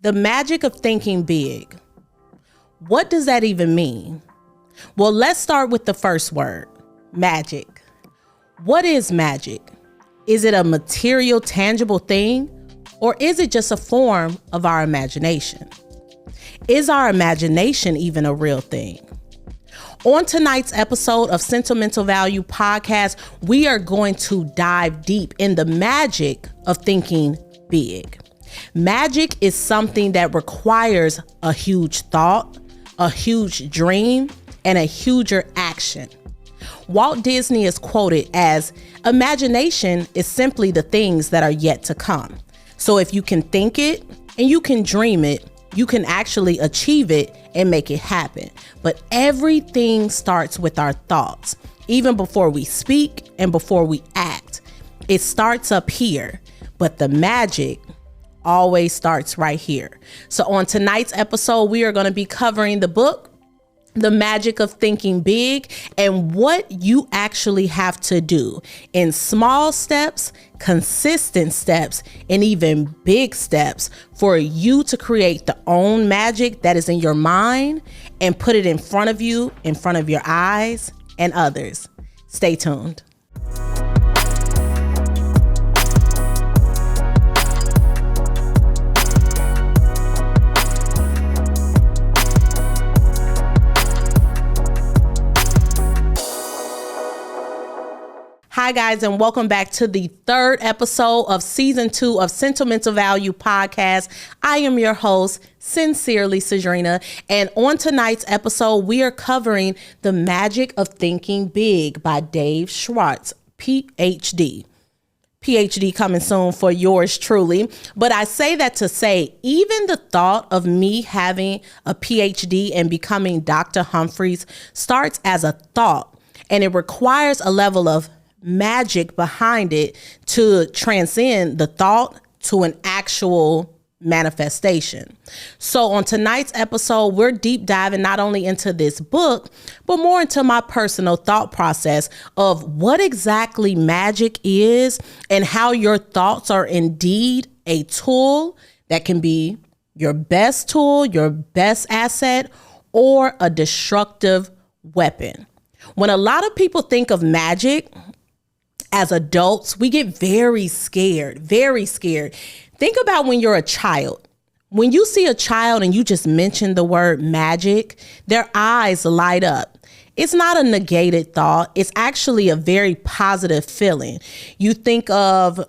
The magic of thinking big. What does that even mean? Well, let's start with the first word, magic. What is magic? Is it a material, tangible thing, or is it just a form of our imagination? Is our imagination even a real thing? On tonight's episode of Sentimental Value Podcast, we are going to dive deep in the magic of thinking big. Magic is something that requires a huge thought, a huge dream, and a huger action. Walt Disney is quoted as, "Imagination is simply the things that are yet to come." So if you can think it and you can dream it, you can actually achieve it and make it happen. But everything starts with our thoughts. Even before we speak and before we act, it starts up here. But the magic always starts right here. So on tonight's episode, we are going to be covering the book, The Magic of Thinking Big, and what you actually have to do in small steps, consistent steps, and even big steps for you to create the own magic that is in your mind and put it in front of you, in front of your eyes and others. Stay tuned. Hi guys, and welcome back to the third episode of season 2 of Sentimental Value Podcast. I am your host, sincerely Cedrinna, and on tonight's episode, we are covering The Magic of Thinking Big by David Schwartz, PhD. PhD coming soon for yours truly. But I say that to say, even the thought of me having a PhD and becoming Dr. Humphreys starts as a thought, and it requires a level of magic behind it to transcend the thought to an actual manifestation. So on tonight's episode, we're deep diving not only into this book, but more into my personal thought process of what exactly magic is and how your thoughts are indeed a tool that can be your best tool, your best asset, or a destructive weapon. When a lot of people think of magic, as adults, we get very scared, very scared. Think about when you're a child. When you see a child and you just mention the word magic, their eyes light up. It's not a negated thought. It's actually a very positive feeling. You think of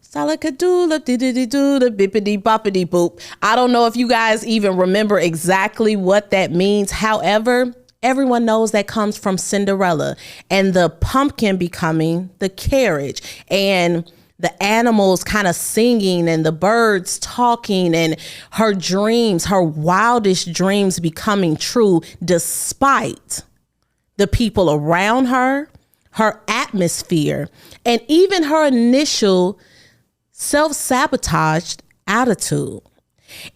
salakadoola, diddy-doo-da, bippity-boppity boop. I don't know if you guys even remember exactly what that means. However, everyone knows that comes from Cinderella and the pumpkin becoming the carriage and the animals kind of singing and the birds talking and her dreams, her wildest dreams becoming true despite the people around her, her atmosphere, and even her initial self-sabotaged attitude.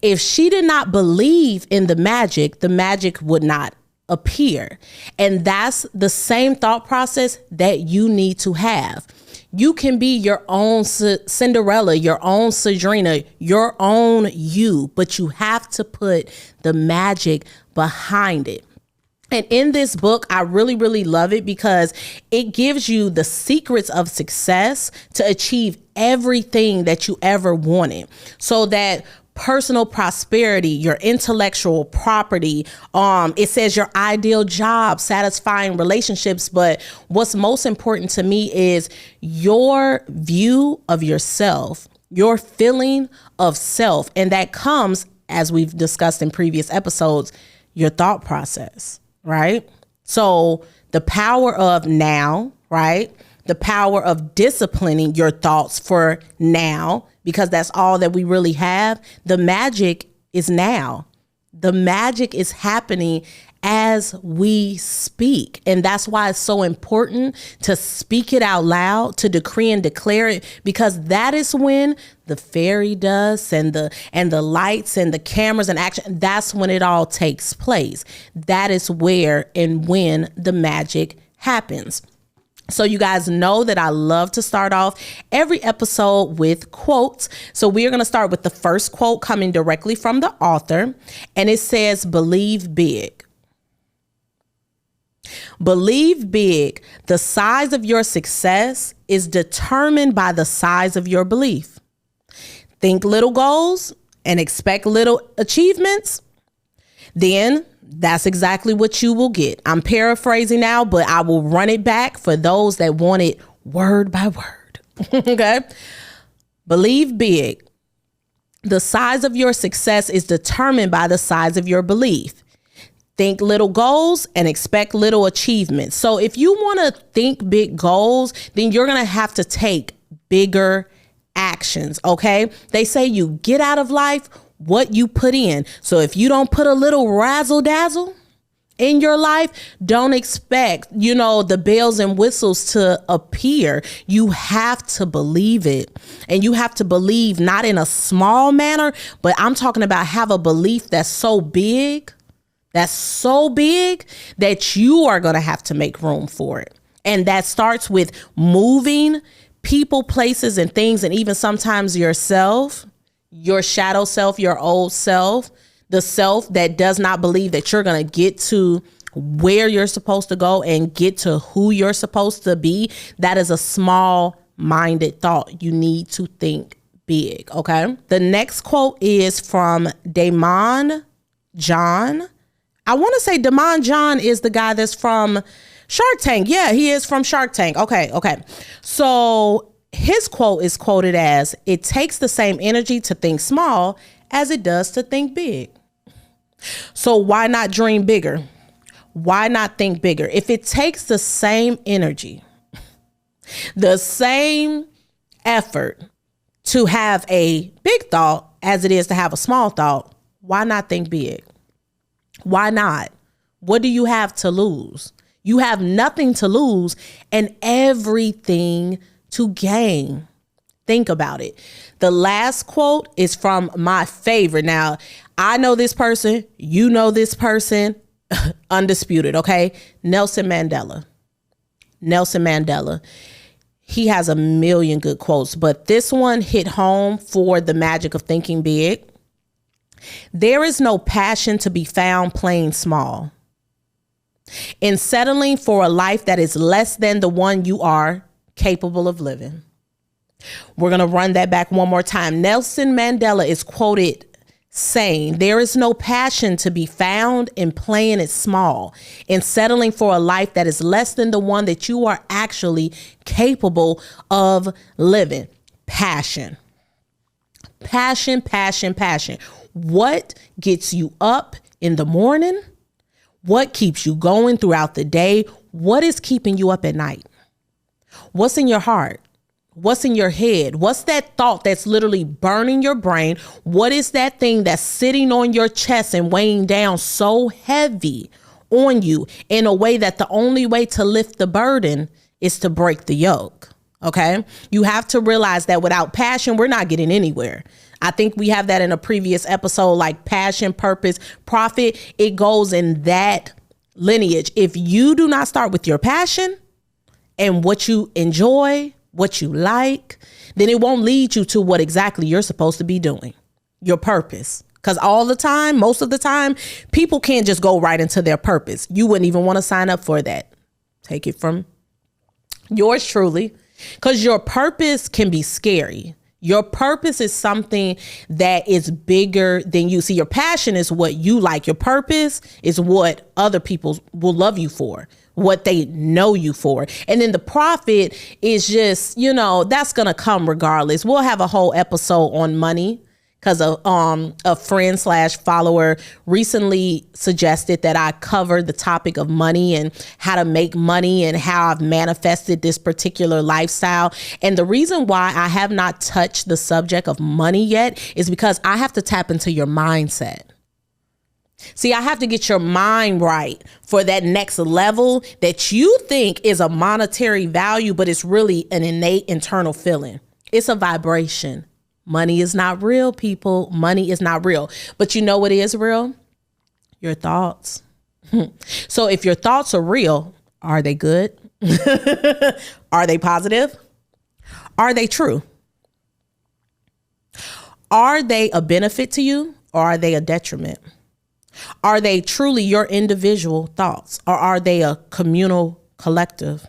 If she did not believe in the magic would not appear. And that's the same thought process that you need to have. You can be your own Cinderella, your own Cedrinna, your own you, but you have to put the magic behind it. And in this book, I really, really love it because it gives you the secrets of success to achieve everything that you ever wanted, so that personal prosperity, your intellectual property, it says your ideal job, satisfying relationships. But what's most important to me is your view of yourself, your feeling of self. And that comes, as we've discussed in previous episodes, your thought process, right? So the power of now, right? The power of disciplining your thoughts for now, because that's all that we really have. The magic is now. The magic is happening as we speak. And that's why it's so important to speak it out loud, to decree and declare it, because that is when the fairy dust and the lights and the cameras and action, that's when it all takes place. That is where and when the magic happens. So you guys know that I love to start off every episode with quotes. So we are going to start with the first quote coming directly from the author. And it says, believe big. Believe big. The size of your success is determined by the size of your belief. Think little goals and expect little achievements. Then that's exactly what you will get. I'm paraphrasing now, but I will run it back for those that want it word by word. Okay. Believe big. The size of your success is determined by the size of your belief. Think little goals and expect little achievements. So if you want to think big goals, then you're going to have to take bigger actions. Okay. They say you get out of life what you put in. So if you don't put a little razzle dazzle in your life, don't expect, the bells and whistles to appear. You have to believe it. And you have to believe not in a small manner, but I'm talking about have a belief that's so big that you are going to have to make room for it. And that starts with moving people, places, and things, and even sometimes yourself. Your shadow self, your old self, the self that does not believe that you're going to get to where you're supposed to go and get to who you're supposed to be. That is a small-minded thought. You need to think big, okay? The next quote is from Damon John. I want to say Damon John is the guy that's from Shark Tank. Yeah, he is from Shark Tank. Okay. So his quote is quoted as, it takes the same energy to think small as it does to think big. So why not dream bigger? Why not think bigger? If it takes the same energy, the same effort to have a big thought as it is to have a small thought, why not think big? Why not? What do you have to lose? You have nothing to lose and everything to gain. Think about it. The last quote is from my favorite. Now, I know this person, you know this person, undisputed, okay? Nelson Mandela. He has a million good quotes, but this one hit home for the magic of thinking big. There is no passion to be found playing small. In settling for a life that is less than the one you are capable of living. We're going to run that back one more time. Nelson Mandela is quoted saying, there is no passion to be found in playing it small, in settling for a life that is less than the one that you are actually capable of living. Passion. What gets you up in the morning? What keeps you going throughout the day? What is keeping you up at night? What's in your heart? What's in your head? What's that thought that's literally burning your brain? What is that thing that's sitting on your chest and weighing down so heavy on you in a way that the only way to lift the burden is to break the yoke? Okay. You have to realize that without passion, we're not getting anywhere. I think we have that in a previous episode, like passion, purpose, profit. It goes in that lineage. If you do not start with your passion and what you enjoy, what you like, then it won't lead you to what exactly you're supposed to be doing, your purpose. Because most of the time, people can't just go right into their purpose. You wouldn't even want to sign up for that. Take it from yours truly, because your purpose can be scary. Your purpose is something that is bigger than you. See, your passion is what you like. Your purpose is what other people will love you for, what they know you for. And then the profit is just, that's going to come regardless. We'll have a whole episode on money because a friend/follower recently suggested that I cover the topic of money and how to make money and how I've manifested this particular lifestyle. And the reason why I have not touched the subject of money yet is because I have to tap into your mindset. See, I have to get your mind right for that next level that you think is a monetary value, but it's really an innate internal feeling. It's a vibration. Money is not real, people. Money is not real. But you know what is real? Your thoughts. So if your thoughts are real, are they good? Are they positive? Are they true? Are they a benefit to you, or are they a detriment? Are they truly your individual thoughts, or are they a communal collective?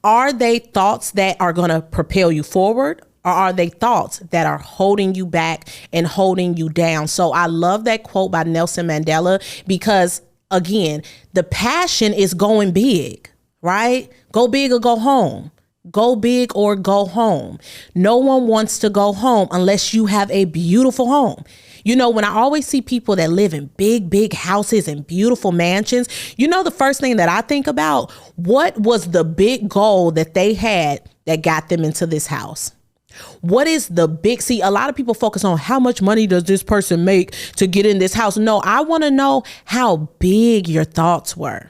Are they thoughts that are going to propel you forward, or are they thoughts that are holding you back and holding you down? So I love that quote by Nelson Mandela, because again, the passion is going big, right? Go big or go home. Go big or go home. No one wants to go home unless you have a beautiful home. You know, when I always see people that live in big, big houses and beautiful mansions, you know, the first thing that I think about, what was the big goal that they had that got them into this house? What is the big, see, a lot of people focus on how much money does this person make to get in this house? No, I want to know how big your thoughts were,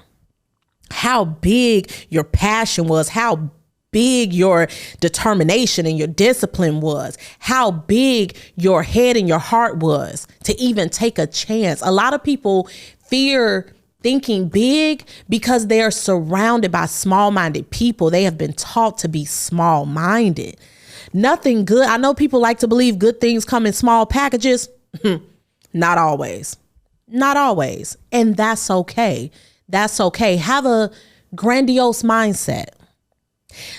how big your passion was, how big your determination and your discipline was, how big your head and your heart was to even take a chance. A lot of people fear thinking big because they are surrounded by small-minded people. They have been taught to be small-minded. Nothing good. I know people like to believe good things come in small packages. Not always. Not always. And that's okay. That's okay. Have a grandiose mindset.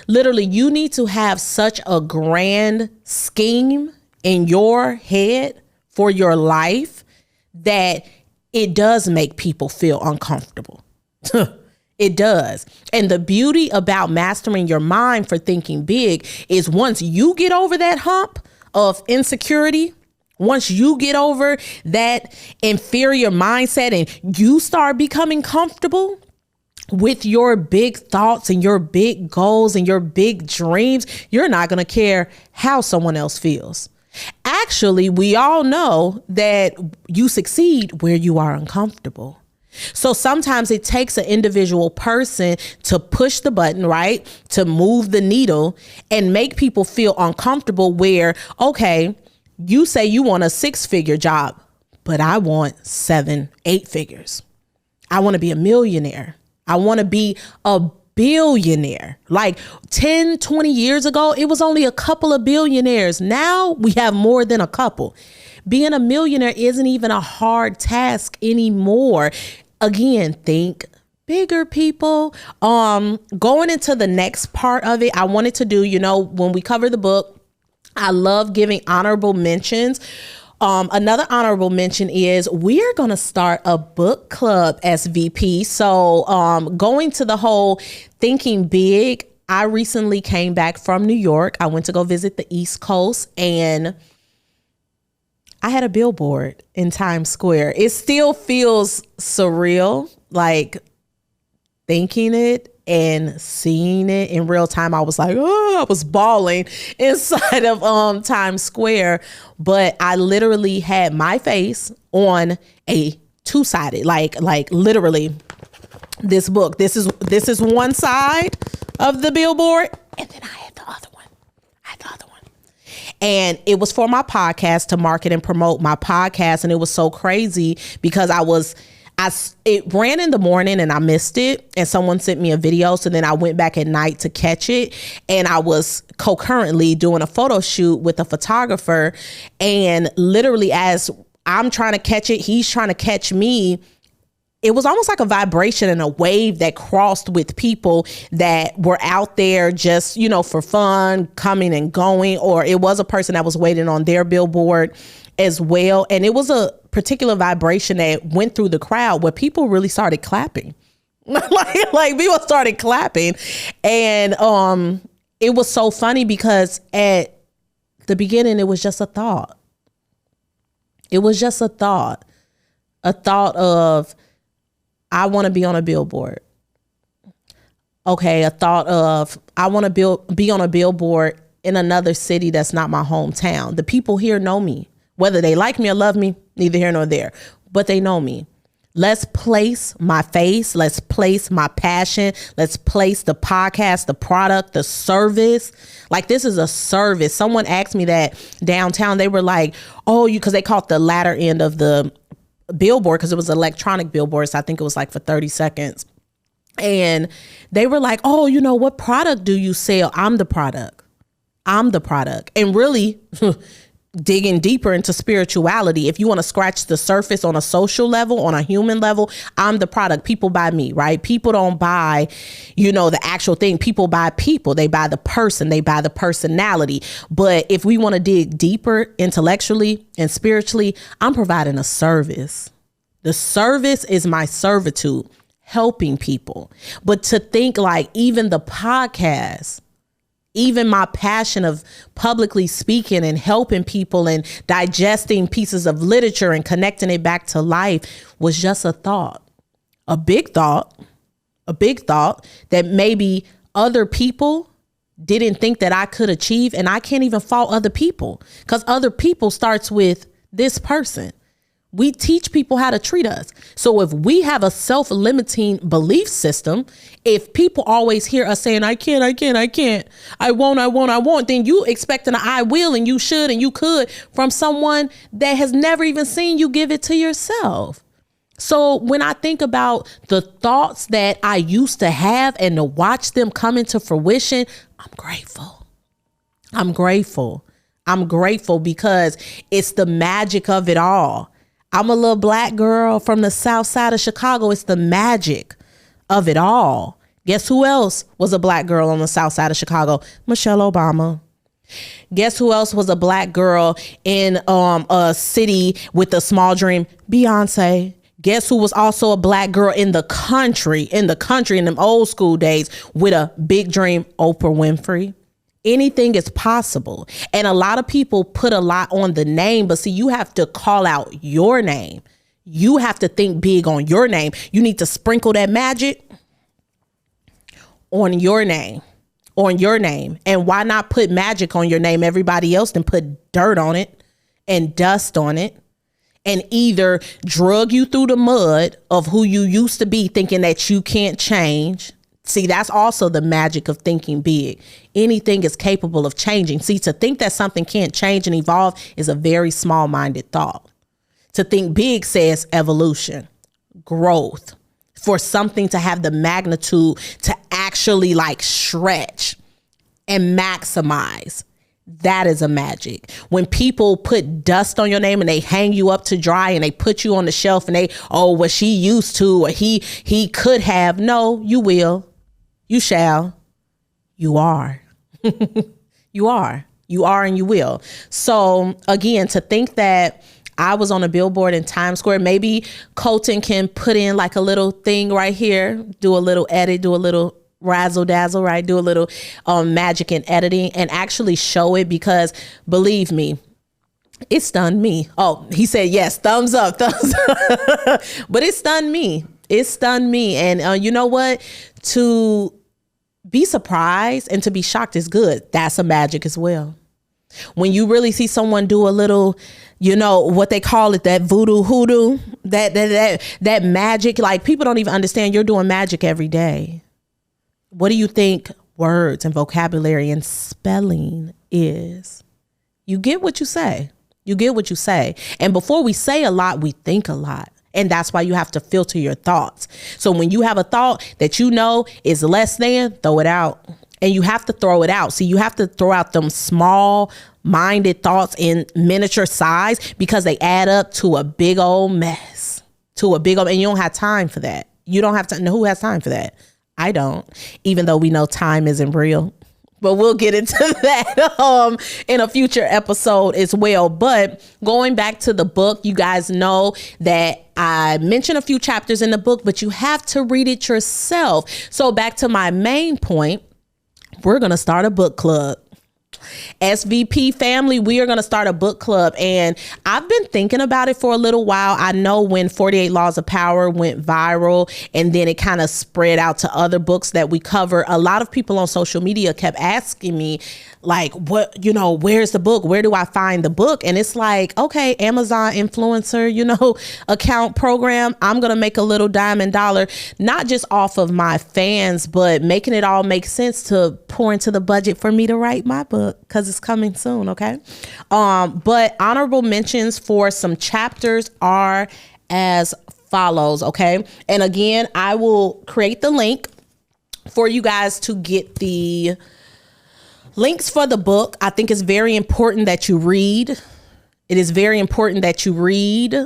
Literally, you need to have such a grand scheme in your head for your life that it does make people feel uncomfortable. It does. And the beauty about mastering your mind for thinking big is once you get over that hump of insecurity, once you get over that inferior mindset and you start becoming comfortable with your big thoughts and your big goals and your big dreams, you're not going to care how someone else feels. Actually, we all know that you succeed where you are uncomfortable. So sometimes it takes an individual person to push the button, right? To move the needle and make people feel uncomfortable where, okay, you say you want a 6-figure job, but I want 7, 8 figures. I want to be a millionaire. I want to be a billionaire. Like 10, 20 years ago, it was only a couple of billionaires. Now we have more than a couple. Being a millionaire isn't even a hard task anymore. Again, think bigger, people. Going into the next part of it, I wanted to do, you know, when we cover the book, I love giving honorable mentions. Another honorable mention is we're going to start a book club, SVP. So going to the whole thinking big, I recently came back from New York. I went to go visit the East Coast and I had a billboard in Times Square. It still feels surreal, like thinking it and seeing it in real time. I was like, oh, I was bawling inside of Times Square. But I literally had my face on a 2-sided, like literally this book. This is one side of the billboard, and then I had the other one. And it was for my podcast, to market and promote my podcast. And it was so crazy because it ran in the morning and I missed it. And someone sent me a video. So then I went back at night to catch it. And I was concurrently doing a photo shoot with a photographer. And literally as I'm trying to catch it, he's trying to catch me. It was almost like a vibration and a wave that crossed with people that were out there just, you know, for fun, coming and going, or it was a person that was waiting on their billboard as well. And it was a particular vibration that went through the crowd where people really started clapping. like people started clapping. And it was so funny because at the beginning, it was just a thought. It was just a thought of, I want to be on a billboard. Okay, a thought of, I want to be on a billboard in another city that's not my hometown. The people here know me. Whether they like me or love me, neither here nor there, but they know me. Let's place my face. Let's place my passion. Let's place the podcast, the product, the service. Like, this is a service. Someone asked me that downtown. They were like, oh, because they caught the latter end of the billboard because it was electronic billboards. I think it was like for 30 seconds. And they were like, oh, what product do you sell? I'm the product. And really digging deeper into spirituality, if you want to scratch the surface on a social level, on a human level, I'm the product. People buy me, right? People don't buy, the actual thing. People buy people. They buy the person. They buy the personality. But if we want to dig deeper intellectually and spiritually, I'm providing a service. The service is my servitude, helping people. But to think like even the podcast, even my passion of publicly speaking and helping people and digesting pieces of literature and connecting it back to life was just a thought, a big thought that maybe other people didn't think that I could achieve. And I can't even fault other people, because other people starts with this person. We teach people how to treat us. So if we have a self-limiting belief system, if people always hear us saying, I can't, I won't, then you expecting an I will and you should and you could from someone that has never even seen you give it to yourself. So when I think about the thoughts that I used to have and to watch them come into fruition, I'm grateful. I'm grateful because it's the magic of it all. I'm a little black girl from the south side of Chicago. It's the magic of it all. Guess who else was a black girl on the south side of Chicago? Michelle Obama. Guess who else was a black girl in a city with a small dream? Beyonce. Guess who was also a black girl in the country in them old school days with a big dream? Oprah Winfrey. Anything is possible. And a lot of people put a lot on the name, but see, you have to call out your name. You have to think big on your name. You need to sprinkle that magic on your name. And why not put magic on your name? Everybody else then put dirt on it and dust on it, and either drug you through the mud of who you used to be, thinking that you can't change. See, that's also the magic of thinking big. Anything is capable of changing. See, to think that something can't change and evolve is a very small-minded thought. To think big says evolution, growth, for something to have the magnitude to actually like stretch and maximize. That is a magic. When people put dust on your name and they hang you up to dry and they put you on the shelf and they, oh, what she used to, or he could have. No, you will. You shall. You are. You are and you will. So again, to think that I was on a billboard in Times Square, maybe Colton can put in like a little thing right here, do a little edit, do a little razzle dazzle, right? Do a little magic and editing and actually show it, because believe me, it stunned me. Oh, he said, yes, thumbs up. But it stunned me. And you know what? To be surprised and to be shocked is good. That's a magic as well. When you really see someone do a little, what they call it, that voodoo hoodoo, that magic, like people don't even understand you're doing magic every day. What do you think words and vocabulary and spelling is? You get what you say. And before we say a lot, we think a lot. And that's why you have to filter your thoughts. So when you have a thought that is less than, throw it out. And you have to throw it out. See, you have to throw out them small-minded thoughts in miniature size, because they add up to a big old mess. And you don't have time for that. You don't have to. Who has time for that? I don't. Even though we know time isn't real. But we'll get into that in a future episode as well. But going back to the book, you guys know that I mentioned a few chapters in the book, but you have to read it yourself. So back to my main point, we're going to start a book club. SVP family, we are going to start a book club, and I've been thinking about it for a little while. I know when 48 Laws of Power went viral and then it kind of spread out to other books that we cover, a lot of people on social media kept asking me, like, what, where's the book? Where do I find the book? And it's like, okay, Amazon influencer, account program. I'm going to make a little diamond dollar, not just off of my fans, but making it all make sense to pour into the budget for me to write my book, because it's coming soon. Okay. But honorable mentions for some chapters are as follows. Okay. And again, I will create the link for you guys to get the links for the book. I think it's very important that you read. It is very important that you read.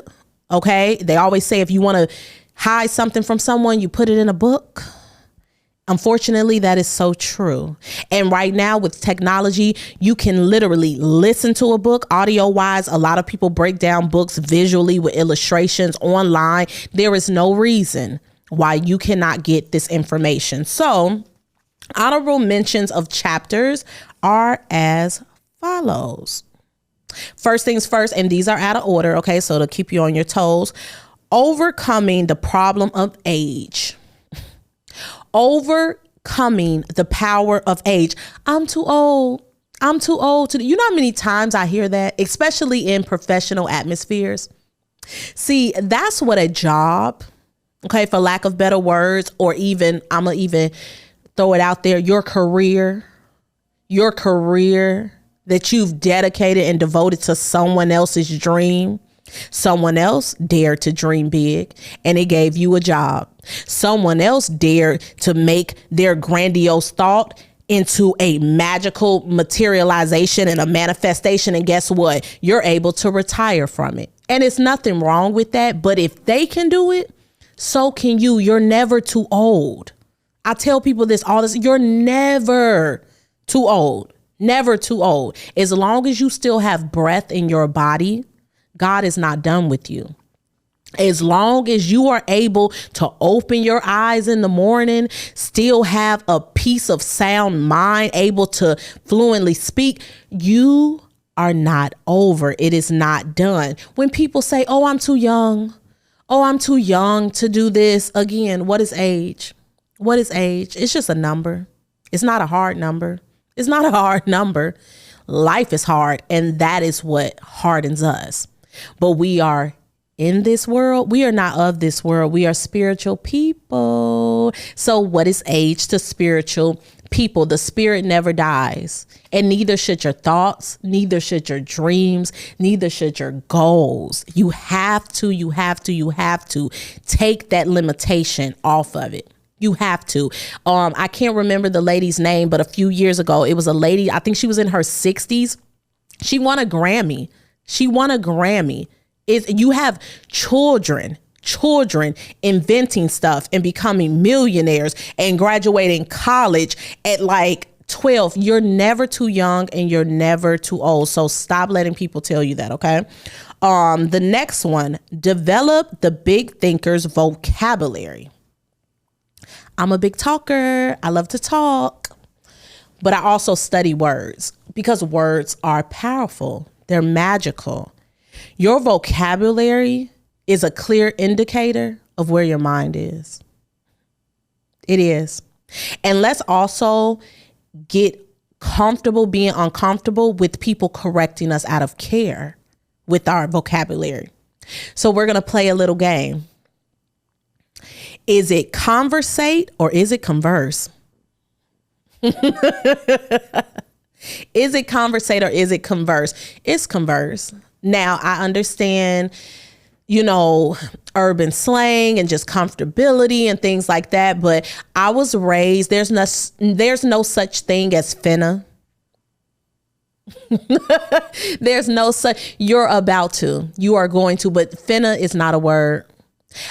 Okay. They always say if you want to hide something from someone, you put it in a book. Unfortunately, that is so true. And right now with technology, you can literally listen to a book audio wise. A lot of people break down books visually with illustrations online. There is no reason why you cannot get this information. So honorable mentions of chapters are as follows. First things first, and these are out of order. Okay, so to keep you on your toes, overcoming the problem of age. Overcoming the power of age. I'm too old. I'm too old to. You know how many times I hear that, especially in professional atmospheres? See, that's what a job, okay, for lack of better words, or even, I'm going to even throw it out there, your career that you've dedicated and devoted to someone else's dream. Someone else dared to dream big and it gave you a job. Someone else dared to make their grandiose thought into a magical materialization and a manifestation. And guess what? You're able to retire from it. And it's nothing wrong with that. But if they can do it, so can you. You're never too old. I tell people this all this. You're never too old. Never too old. As long as you still have breath in your body, God is not done with you. As long as you are able to open your eyes in the morning, still have a piece of sound mind, able to fluently speak, you are not over. It is not done. When people say, oh, I'm too young. Oh, I'm too young to do this. Again, what is age? What is age? It's just a number. It's not a hard number. It's not a hard number. Life is hard, and that is what hardens us. But we are in this world. We are not of this world. We are spiritual people. So what is age to spiritual people? The spirit never dies, and neither should your thoughts, neither should your dreams, neither should your goals. You have to take that limitation off of it. You have to. I can't remember the lady's name, but a few years ago, it was a lady, I think she was in her 60s. She won a Grammy. You have children inventing stuff and becoming millionaires and graduating college at like 12. You're never too young and you're never too old. So stop letting people tell you that. Okay. The next one, develop the big thinker's vocabulary. I'm a big talker. I love to talk, but I also study words because words are powerful. They're magical. Your vocabulary is a clear indicator of where your mind is. It is. And let's also get comfortable being uncomfortable with people correcting us out of care with our vocabulary. So we're going to play a little game. Is it conversate or is it converse? Is it conversate or is it converse? It's converse. Now, I understand, urban slang and just comfortability and things like that. But I was raised, there's no such thing as finna. There's no such, you are going to, but finna is not a word.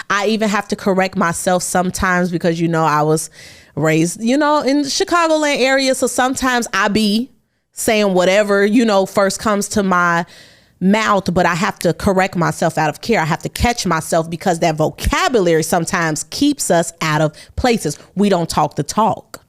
I even have to correct myself sometimes because, I was raised, in the Chicagoland area. So sometimes I be saying whatever, first comes to my mouth, but I have to correct myself out of care. I have to catch myself because that vocabulary sometimes keeps us out of places. We don't talk the talk.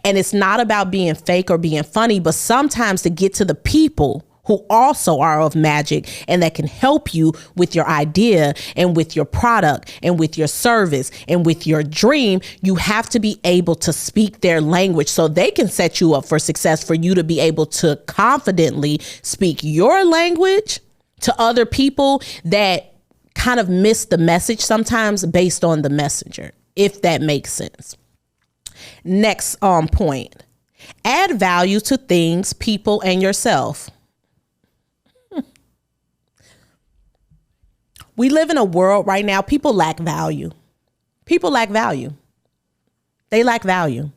And it's not about being fake or being funny, but sometimes to get to the people who also are of magic and that can help you with your idea and with your product and with your service and with your dream, you have to be able to speak their language so they can set you up for success, for you to be able to confidently speak your language to other people that kind of miss the message sometimes based on the messenger, if that makes sense. Next point, add value to things, people, and yourself. We live in a world right now, people lack value. People lack value. They lack value.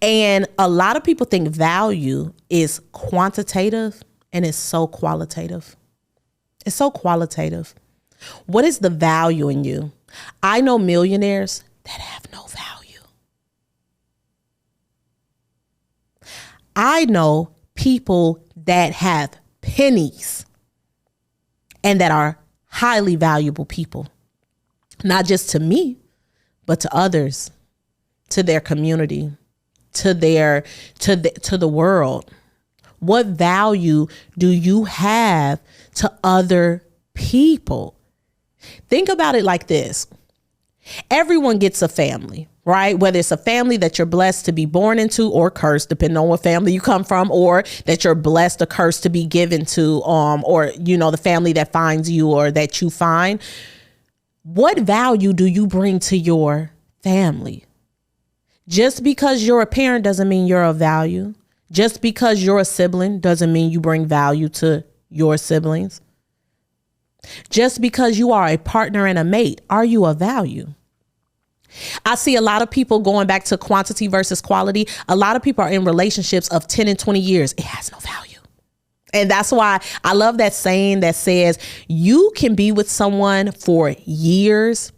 And a lot of people think value is quantitative and it's so qualitative. It's so qualitative. What is the value in you? I know millionaires that have no value. I know people that have pennies and that are highly valuable people, not just to me, but to others, to their community, to the world. What value do you have to other people? Think about it like this. Everyone gets a family, right? Whether it's a family that you're blessed to be born into or cursed, depending on what family you come from, or that you're blessed or cursed to be given to, or, the family that finds you or that you find. What value do you bring to your family? Just because you're a parent doesn't mean you're of value. Just because you're a sibling doesn't mean you bring value to your siblings. Just because you are a partner and a mate, are you of value? I see a lot of people going back to quantity versus quality. A lot of people are in relationships of 10 and 20 years. It has no value. And that's why I love that saying that says you can be with someone for years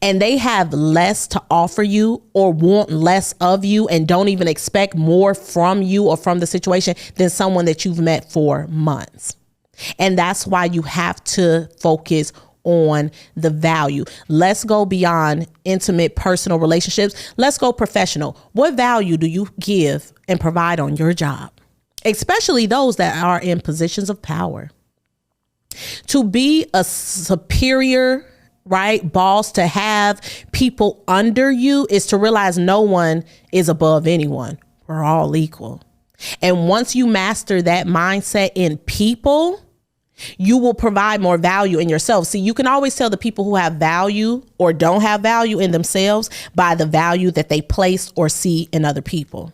and they have less to offer you or want less of you and don't even expect more from you or from the situation than someone that you've met for months. And that's why you have to focus on the value. Let's go beyond intimate personal relationships. Let's go professional. What value do you give and provide on your job? Especially those that are in positions of power. To be a superior, right, boss, to have people under you is to realize no one is above anyone. We're all equal. And once you master that mindset in people, you will provide more value in yourself. See, you can always tell the people who have value or don't have value in themselves by the value that they place or see in other people.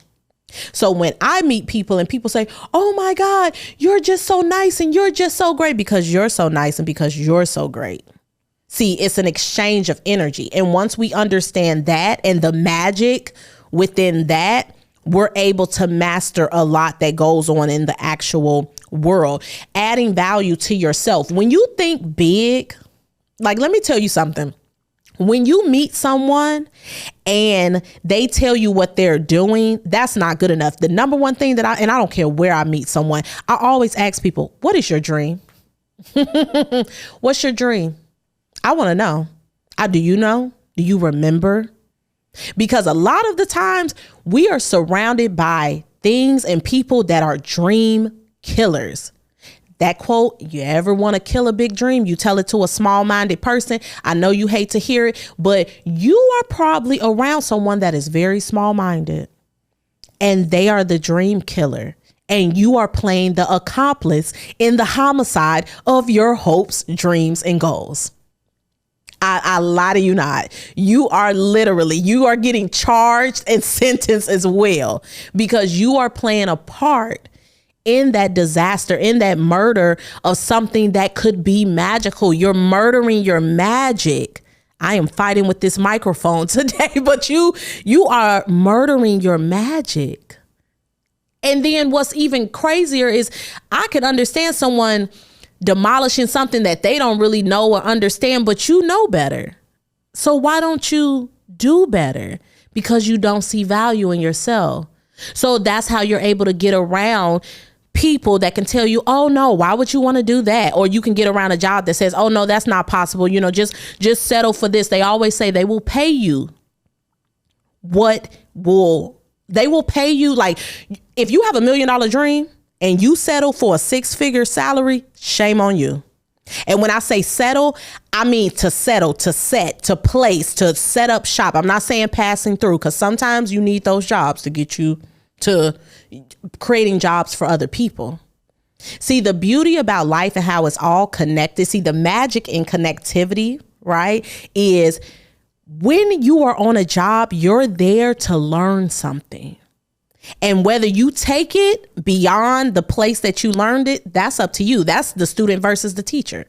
So when I meet people and people say, oh my God, you're just so nice and you're just so great, because you're so nice and because you're so great. See, it's an exchange of energy. And once we understand that and the magic within that, we're able to master a lot that goes on in the actual world, adding value to yourself. When you think big, like, let me tell you something. When you meet someone and they tell you what they're doing, that's not good enough. The number one thing and I don't care where I meet someone, I always ask people, what is your dream? What's your dream? I want to know. Do you know? Do you remember? Because a lot of the times we are surrounded by things and people that are dream killers. That quote, you ever want to kill a big dream? You tell it to a small-minded person. I know you hate to hear it, but you are probably around someone that is very small-minded and they are the dream killer. And you are playing the accomplice in the homicide of your hopes, dreams, and goals. I lie to you not. You are getting charged and sentenced as well, because you are playing a part in that disaster, in that murder of something that could be magical. You're murdering your magic. I am fighting with this microphone today, but you are murdering your magic. And then what's even crazier is I could understand someone demolishing something that they don't really know or understand, but you know better. So why don't you do better? Because you don't see value in yourself. So that's how you're able to get around people that can tell you, oh no, why would you want to do that? Or you can get around a job that says, oh no, that's not possible. Just settle for this. They always say they will pay you. They will pay you. Like, if you have $1 million dream and you settle for a 6-figure salary, shame on you. And when I say settle, I mean to settle, to set, to place, to set up shop. I'm not saying passing through, because sometimes you need those jobs to get you to creating jobs for other people. See, the beauty about life and how it's all connected. See, the magic in connectivity, right, is when you are on a job, you're there to learn something. And whether you take it beyond the place that you learned it, that's up to you. That's the student versus the teacher.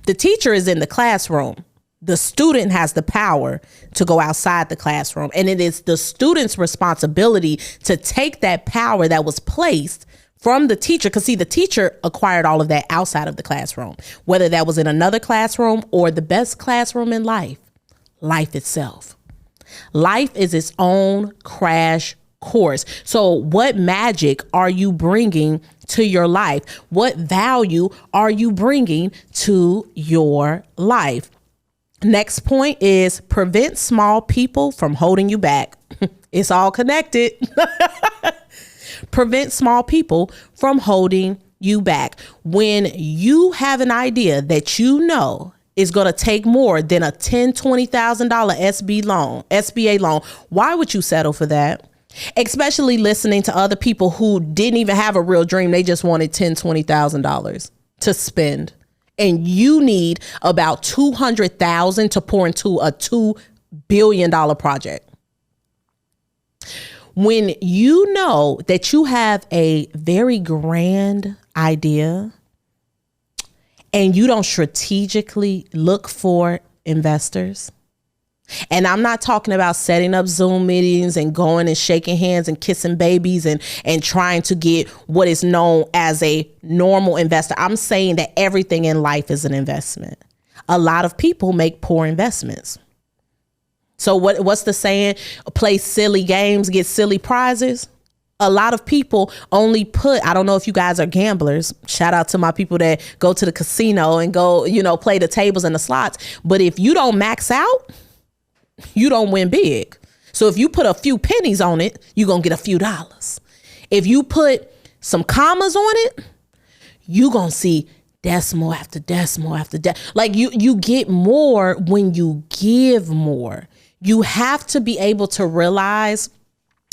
The teacher is in the classroom. The student has the power to go outside the classroom. And it is the student's responsibility to take that power that was placed from the teacher. Because see, the teacher acquired all of that outside of the classroom, whether that was in another classroom or the best classroom in life itself. Life is its own crash course. So what magic are you bringing to your life? What value are you bringing to your life? Next point is prevent small people from holding you back. It's all connected. Prevent small people from holding you back. When you have an idea that you know is going to take more than a $10,000, $20,000 SBA loan, why would you settle for that? Especially listening to other people who didn't even have a real dream. They just wanted $10,000, $20,000 to spend. And you need about $200,000 to pour into a $2 billion project. When you know that you have a very grand idea and you don't strategically look for investors, and I'm not talking about setting up Zoom meetings and going and shaking hands and kissing babies and trying to get what is known as a normal investor. I'm saying that everything in life is an investment. A lot of people make poor investments. So what's the saying? Play silly games, get silly prizes. A lot of people only put, I don't know if you guys are gamblers. Shout out to my people that go to the casino and go, play the tables and the slots. But if you don't max out, you don't win big. So if you put a few pennies on it, you're going to get a few dollars. If you put some commas on it, you're going to see decimal after decimal after decimal. Like you get more when you give more. You have to be able to realize,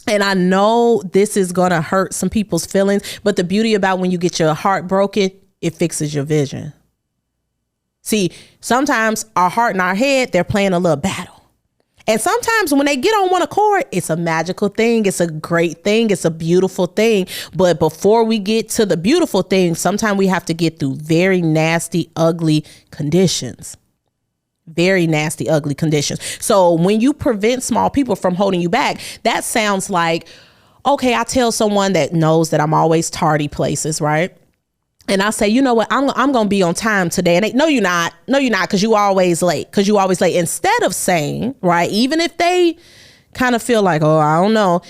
and I know this is going to hurt some people's feelings, but the beauty about when you get your heart broken, it fixes your vision. See, sometimes our heart and our head, they're playing a little battle. And sometimes when they get on one accord, it's a magical thing. It's a great thing. It's a beautiful thing. But before we get to the beautiful thing, sometimes we have to get through very nasty, ugly conditions. Very nasty, ugly conditions. So when you prevent small people from holding you back, that sounds like, okay, I tell someone that knows that I'm always tardy places, right? And I say, you know what, I'm going to be on time today. And they, no, you're not. No, you're not. Because you always late. Instead of saying, right, even if they kind of feel like, oh, I don't know,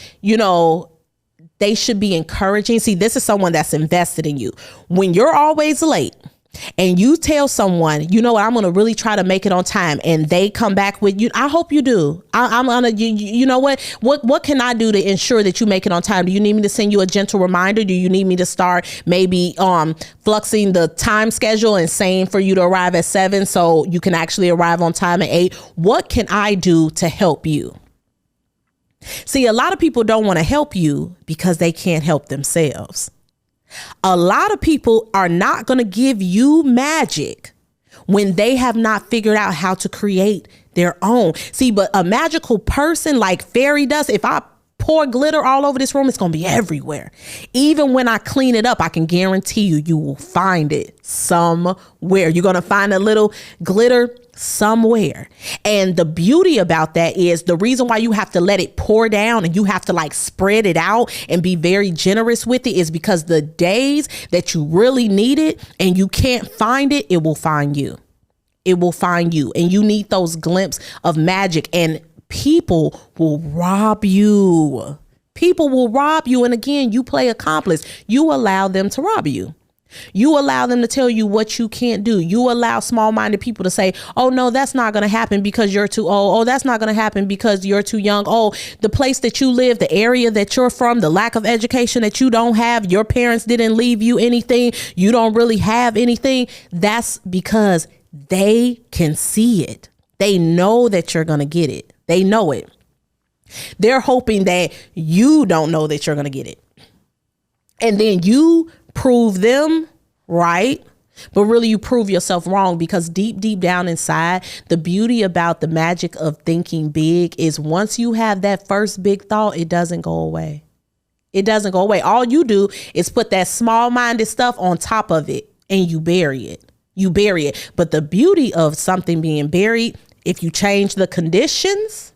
they should be encouraging. See, this is someone that's invested in you. When you're always late and you tell someone, you know what, I'm going to really try to make it on time, and they come back with you, I hope you do. I'm going to, you know what can I do to ensure that you make it on time? Do you need me to send you a gentle reminder? Do you need me to start maybe fluxing the time schedule and saying for you to arrive at 7 so you can actually arrive on time at 8? What can I do to help you? See, a lot of people don't want to help you because they can't help themselves. A lot of people are not going to give you magic when they have not figured out how to create their own. See, but a magical person like fairy dust, if I pour glitter all over this room, it's going to be everywhere. Even when I clean it up, I can guarantee you will find it somewhere. You're going to find a little glitter somewhere. And the beauty about that is the reason why you have to let it pour down and you have to like spread it out and be very generous with it is because the days that you really need it and you can't find it, it will find you. It will find you. And you need those glimpses of magic, and people will rob you. People will rob you. And again, you play accomplice. You allow them to rob you. You allow them to tell you what you can't do. You allow small-minded people to say, oh, no, that's not going to happen because you're too old. Oh, that's not going to happen because you're too young. Oh, the place that you live, the area that you're from, the lack of education that you don't have, your parents didn't leave you anything. You don't really have anything. That's because they can see it. They know that you're going to get it. They know it. They're hoping that you don't know that you're going to get it. And then you prove them right, but really you prove yourself wrong, because deep down inside, the beauty about the magic of thinking big is once you have that first big thought, it doesn't go away. It doesn't go away. All you do is put that small-minded stuff on top of it and you bury it. You bury it. But the beauty of something being buried, if you change the conditions,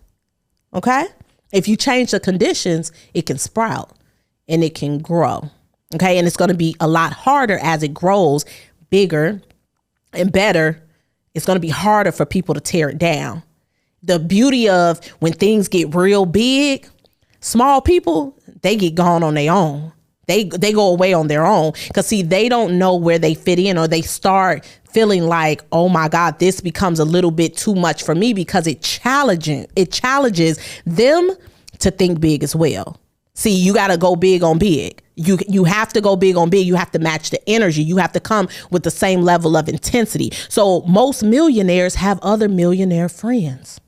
okay? If you change the conditions, it can sprout and it can grow. Okay. And it's going to be a lot harder as it grows bigger and better. It's going to be harder for people to tear it down. The beauty of when things get real big, small people, they get gone on their own. They go away on their own because, see, they don't know where they fit in, or they start feeling like, oh, my God, this becomes a little bit too much for me, because it challenges them to think big as well. See, you got to go big on big. You have to go big on big. You have to match the energy. You have to come with the same level of intensity. So most millionaires have other millionaire friends.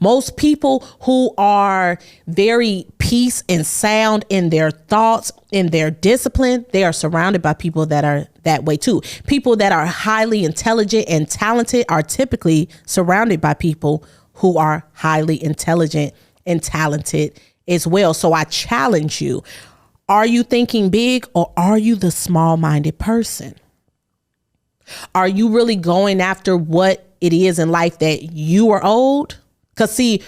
Most people who are very peace and sound in their thoughts, in their discipline, they are surrounded by people that are that way too. People that are highly intelligent and talented are typically surrounded by people who are highly intelligent and talented as well. So I challenge you. Are you thinking big, or are you the small-minded person? Are you really going after what it is in life that you are owed? Because, see,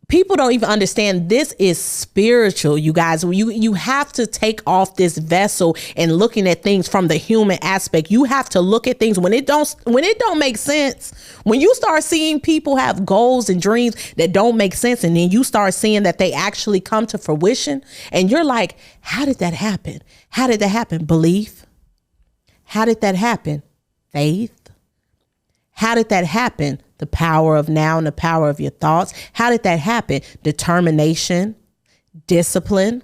people don't even understand this is spiritual, you guys. You have to take off this vessel and looking at things from the human aspect. You have to look at things when it don't make sense. When you start seeing people have goals and dreams that don't make sense, and then you start seeing that they actually come to fruition, and you're like, how did that happen? How did that happen? Belief. How did that happen? Faith. How did that happen? The power of now and the power of your thoughts. How did that happen? Determination, discipline.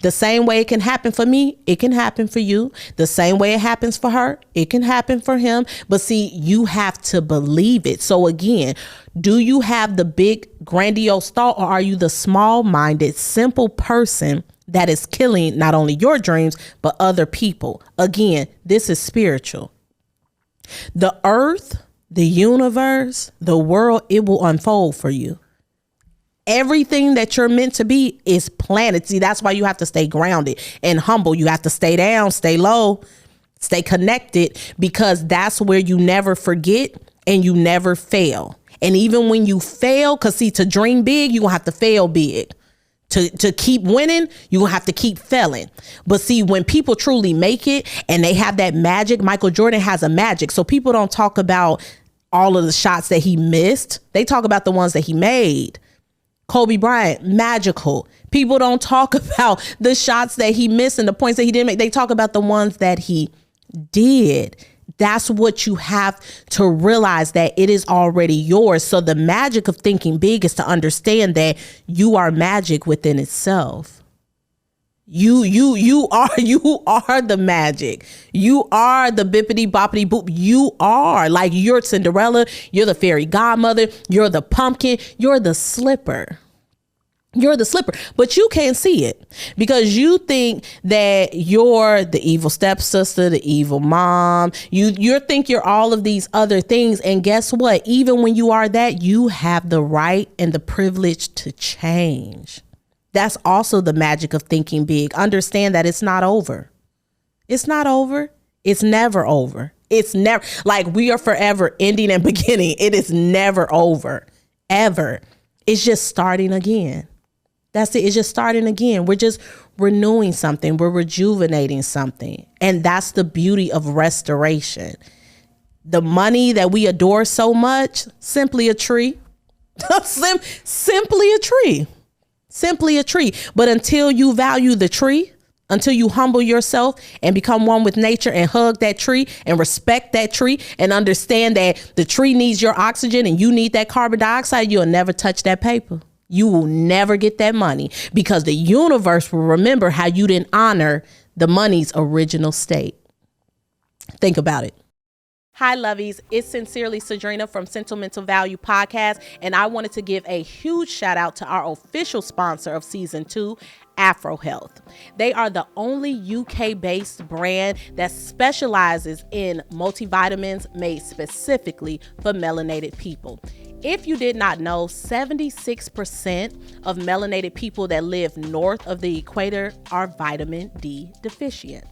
The same way it can happen for me, it can happen for you. The same way it happens for her, it can happen for him. But see, you have to believe it. So again, do you have the big grandiose thought, or are you the small-minded, simple person that is killing not only your dreams, but other people? Again, this is spiritual. The earth, the universe, the world, it will unfold for you. Everything that you're meant to be is planted. See, that's why you have to stay grounded and humble. You have to stay down, stay low, stay connected, because that's where you never forget and you never fail. And even when you fail, because see, to dream big, you're going to have to fail big. To keep winning, you're going to have to keep failing. But see, when people truly make it and they have that magic, Michael Jordan has a magic. So people don't talk about all of the shots that he missed. They talk about the ones that he made. Kobe Bryant, magical. People don't talk about the shots that he missed and the points that he didn't make. They talk about the ones that he did. That's what you have to realize, that it is already yours. So the magic of thinking big is to understand that you are magic within itself. You are the magic. You are the bippity boppity boop. You are, like, you're Cinderella. You're the fairy godmother. You're the pumpkin. You're the slipper. You're the slipper, but you can't see it because you think that you're the evil stepsister, the evil mom. You think you're all of these other things. And guess what? Even when you are that, you have the right and the privilege to change. That's also the magic of thinking big. Understand that it's not over. It's not over. It's never over. It's never, like, we are forever ending and beginning. It is never over, ever. It's just starting again. That's it. It's just starting again. We're just renewing something. We're rejuvenating something. And that's the beauty of restoration. The money that we adore so much, simply a tree. Simply a tree. Simply a tree. But until you value the tree, until you humble yourself and become one with nature and hug that tree and respect that tree and understand that the tree needs your oxygen and you need that carbon dioxide, you'll never touch that paper. You will never get that money, because the universe will remember how you didn't honor the money's original state. Think about it. Hi, lovies. It's Sincerely Cedrinna from Sentimental Value Podcast, and I wanted to give a huge shout out to our official sponsor of season 2, Afro Health. They are the only UK-based brand that specializes in multivitamins made specifically for melanated people. If you did not know, 76% of melanated people that live north of the equator are vitamin D deficient.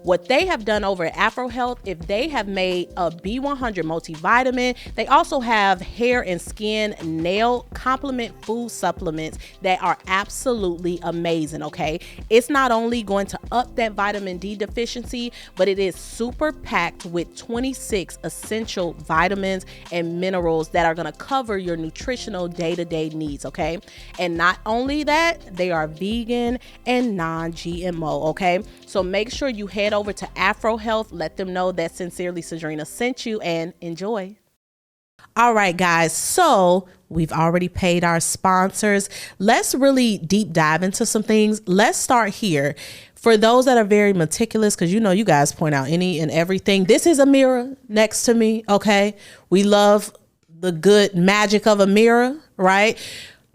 What they have done over at Afro Health, if they have made a B100 multivitamin, they also have hair and skin nail complement food supplements that are absolutely amazing, okay? It's not only going to up that vitamin D deficiency, but it is super packed with 26 essential vitamins and minerals that are going to cover your nutritional day-to-day needs, okay? And not only that, they are vegan and non-GMO, okay? So make sure you head over to Afro Health, let them know that Sincerely Cedrinna sent you, and enjoy. All right, guys, so we've already paid our sponsors. Let's really deep dive into some things. Let's start here. For those that are very meticulous, because you know you guys point out any and everything, this is a mirror next to me, okay? We love the good magic of a mirror, right?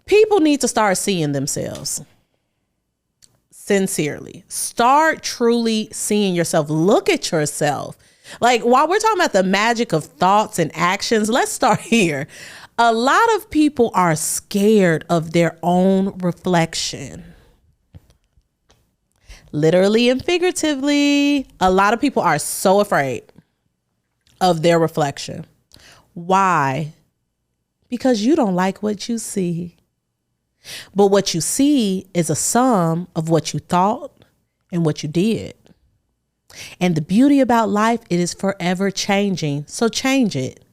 People need to start seeing themselves. Sincerely. Start truly seeing yourself. Look at yourself. Like, while we're talking about the magic of thoughts and actions, let's start here. A lot of people are scared of their own reflection. Literally and figuratively, a lot of people are so afraid of their reflection. Why? Because you don't like what you see. But what you see is a sum of what you thought and what you did. And the beauty about life, it is forever changing. So change it.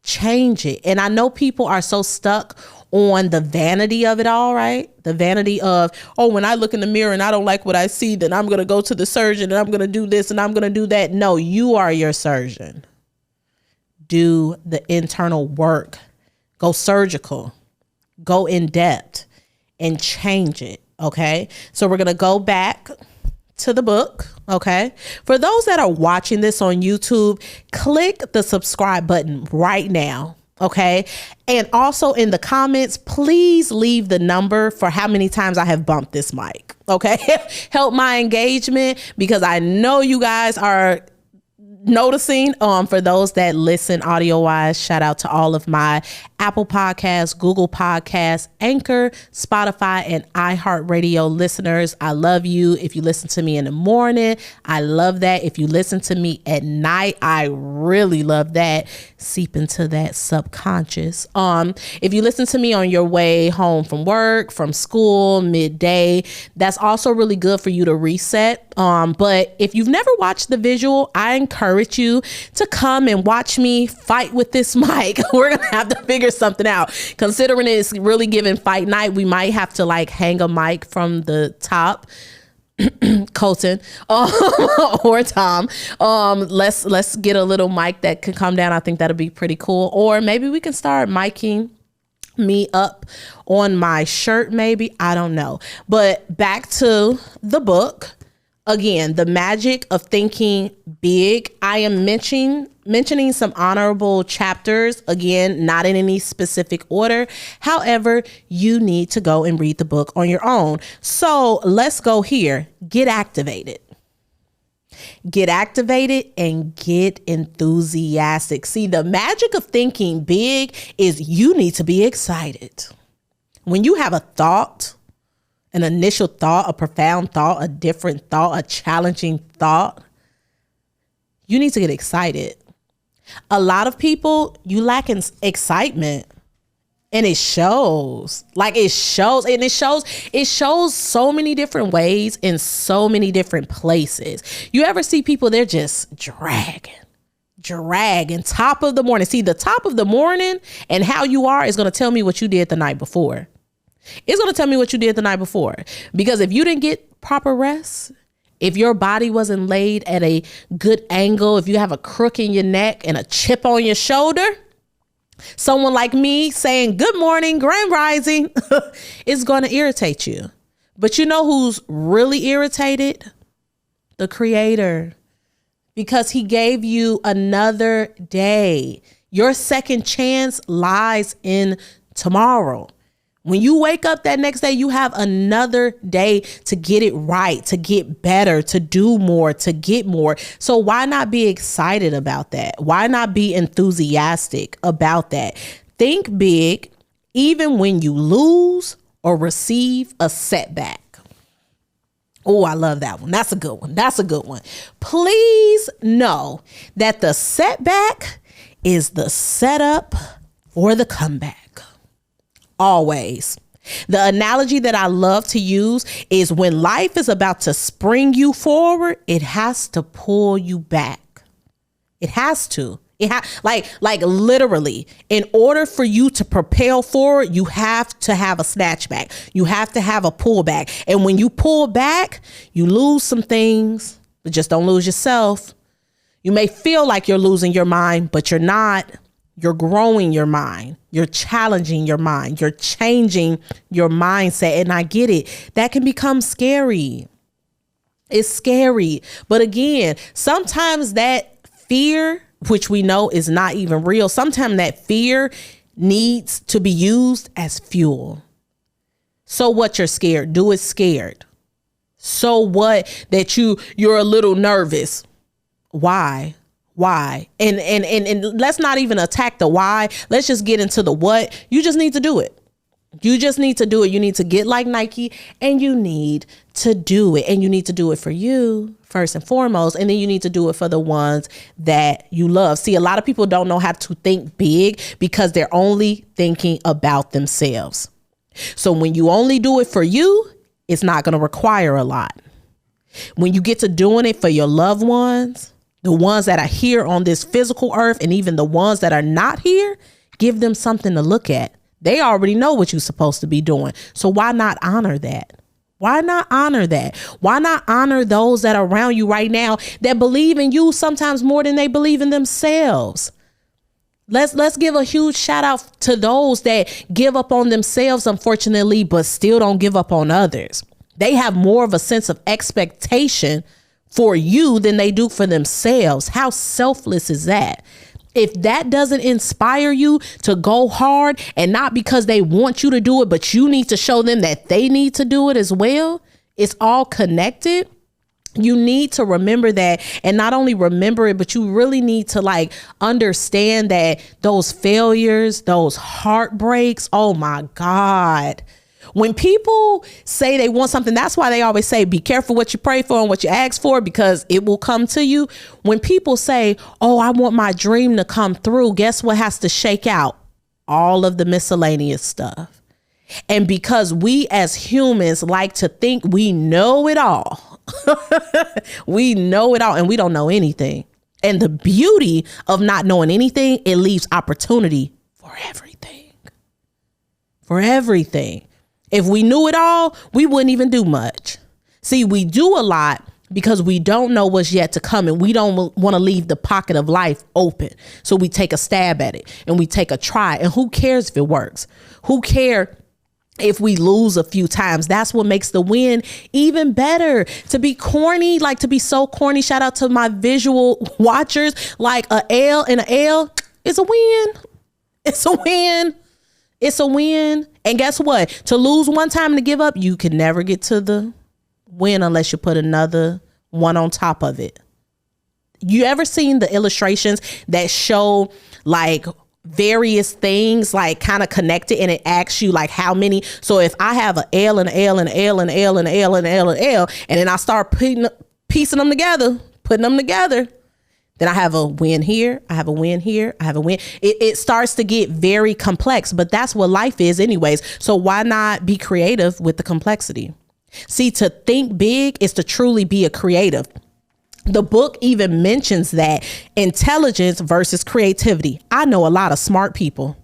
Change it. And I know people are so stuck on the vanity of it all, right? The vanity of, oh, when I look in the mirror and I don't like what I see, then I'm going to go to the surgeon and I'm going to do this and I'm going to do that. No, you are your surgeon. Do the internal work. Go surgical. Go in depth and change it. Okay. So we're going to go back to the book. Okay. For those that are watching this on YouTube, click the subscribe button right now. Okay. And also in the comments, please leave the number for how many times I have bumped this mic. Okay. Help my engagement, because I know you guys are noticing. For those that listen audio wise, shout out to all of my Apple Podcasts, Google Podcasts, Anchor, Spotify, and iHeartRadio listeners. I love you. If you listen to me in the morning, I love that. If you listen to me at night, I really love that. Seep into that subconscious. If you listen to me on your way home from work, from school, midday, that's also really good for you to reset. But if you've never watched the visual, I encourage you to come and watch me fight with this mic. We're going to have to figure something out. Considering it's really giving fight night, we might have to like hang a mic from the top. Colton or Tom. Let's get a little mic that could come down. I think that'll be pretty cool. Or maybe we can start miking me up on my shirt, maybe. I don't know. But back to the book. Again, the magic of thinking big. I am mentioning some honorable chapters, again, not in any specific order. However, you need to go and read the book on your own. So let's go here. Get activated. Get activated and get enthusiastic. See, the magic of thinking big is you need to be excited. When you have a thought, an initial thought, a profound thought, a different thought, a challenging thought, you need to get excited. A lot of people, you lack in excitement, and it shows. Like it shows so many different ways in so many different places. You ever see people, they're just dragging top of the morning. See, the top of the morning and how you are is going to tell me what you did the night before. It's going to tell me what you did the night before, because if you didn't get proper rest, if your body wasn't laid at a good angle, if you have a crook in your neck and a chip on your shoulder, someone like me saying good morning, grand rising, is going to irritate you. But you know who's really irritated? The Creator, because he gave you another day. Your second chance lies in tomorrow. When you wake up that next day, you have another day to get it right, to get better, to do more, to get more. So why not be excited about that? Why not be enthusiastic about that? Think big, even when you lose or receive a setback. Oh, I love that one. That's a good one. That's a good one. Please know that the setback is the setup for the comeback. Always. The analogy that I love to use is when life is about to spring you forward, it has to pull you back. It has to. Like literally, in order for you to propel forward, you have to have a snatchback. You have to have a pullback. And when you pull back, you lose some things, but just don't lose yourself. You may feel like you're losing your mind, but you're not. You're growing your mind. You're challenging your mind. You're changing your mindset. And I get it. That can become scary. It's scary. But again, sometimes that fear, which we know is not even real, sometimes that fear needs to be used as fuel. So what, you're scared? Do it scared. So what that you're a little nervous? Why? And let's not even attack the why. Let's just get into the what. You just need to do it. You just need to do it. You need to get like Nike, and you need to do it. And you need to do it for you first and foremost. And then you need to do it for the ones that you love. See, a lot of people don't know how to think big because they're only thinking about themselves. So when you only do it for you, it's not going to require a lot. When you get to doing it for your loved ones, the ones that are here on this physical earth, and even the ones that are not here, give them something to look at. They already know what you're supposed to be doing. So why not honor that? Why not honor that? Why not honor those that are around you right now that believe in you sometimes more than they believe in themselves? Let's give a huge shout out to those that give up on themselves, unfortunately, but still don't give up on others. They have more of a sense of expectation for you than they do for themselves. How selfless is that? If that doesn't inspire you to go hard, and not because they want you to do it, but you need to show them that they need to do it as well, it's all connected. You need to remember that, and not only remember it, but you really need to understand that those failures, those heartbreaks, oh my God. When people say they want something, that's why they always say, be careful what you pray for and what you ask for, because it will come to you. When people say, oh, I want my dream to come through, guess what has to shake out? All of the miscellaneous stuff. And because we as humans like to think we know it all, we know it all, and we don't know anything. And the beauty of not knowing anything, it leaves opportunity for everything. For everything. If we knew it all, we wouldn't even do much. See, we do a lot because we don't know what's yet to come, and we don't want to leave the pocket of life open. So we take a stab at it and we take a try. And who cares if it works? Who cares if we lose a few times? That's what makes the win even better. To be corny, to be so corny, shout out to my visual watchers, a L and a L is a win. It's a win. It's a win. And guess what? To lose one time and to give up, you can never get to the win unless you put another one on top of it. You ever seen the illustrations that show various things kind of connected, and it asks you how many? So if I have an L and an L and an L and an L and an L and an L and an L, and then I start piecing them together, putting them together, then I have a win here. I have a win here. I have a win. It starts to get very complex, but that's what life is anyways. So why not be creative with the complexity? See, to think big is to truly be a creative. The book even mentions that intelligence versus creativity. I know a lot of smart people,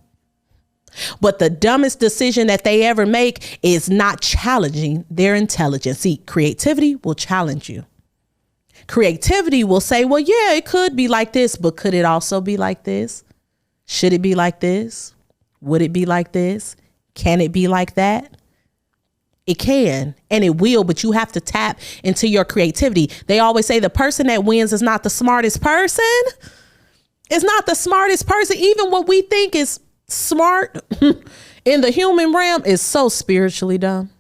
but the dumbest decision that they ever make is not challenging their intelligence. See, creativity will challenge you. Creativity will say, well, yeah, it could be like this, but could it also be like this? Should it be like this? Would it be like this? Can it be like that? It can, and it will, but you have to tap into your creativity. They always say the person that wins is not the smartest person. It's not the smartest person. Even what we think is smart in the human realm is so spiritually dumb.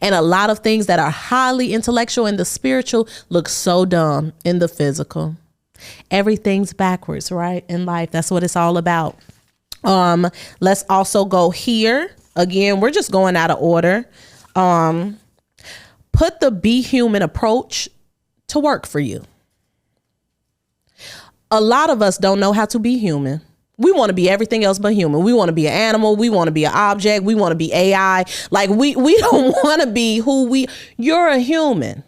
And a lot of things that are highly intellectual in the spiritual look so dumb in the physical. Everything's backwards, right? In life. That's what it's all about. Let's also go here. Again, we're just going out of order. Put the be human approach to work for you. A lot of us don't know how to be human. We want to be everything else but human. We want to be an animal. We want to be an object. We want to be AI. Like we don't want to be you're a human.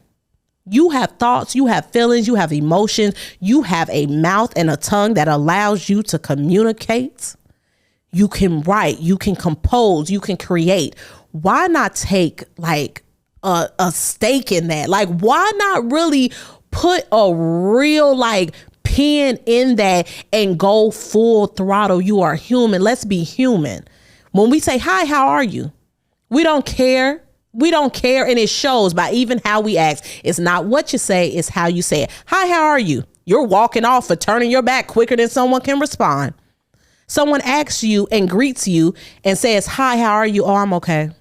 You have thoughts, you have feelings, you have emotions, you have a mouth and a tongue that allows you to communicate. You can write, you can compose, you can create. Why not take like a stake in that? Like, why not really put a real like pen in that and go full throttle? You are human. Let's be human. When we say, hi, how are you? We don't care. We don't care. And it shows by even how we ask. It's not what you say, it's how you say it. Hi, how are you? You're walking off or turning your back quicker than someone can respond. Someone asks you and greets you and says, hi, how are you? Oh, I'm okay.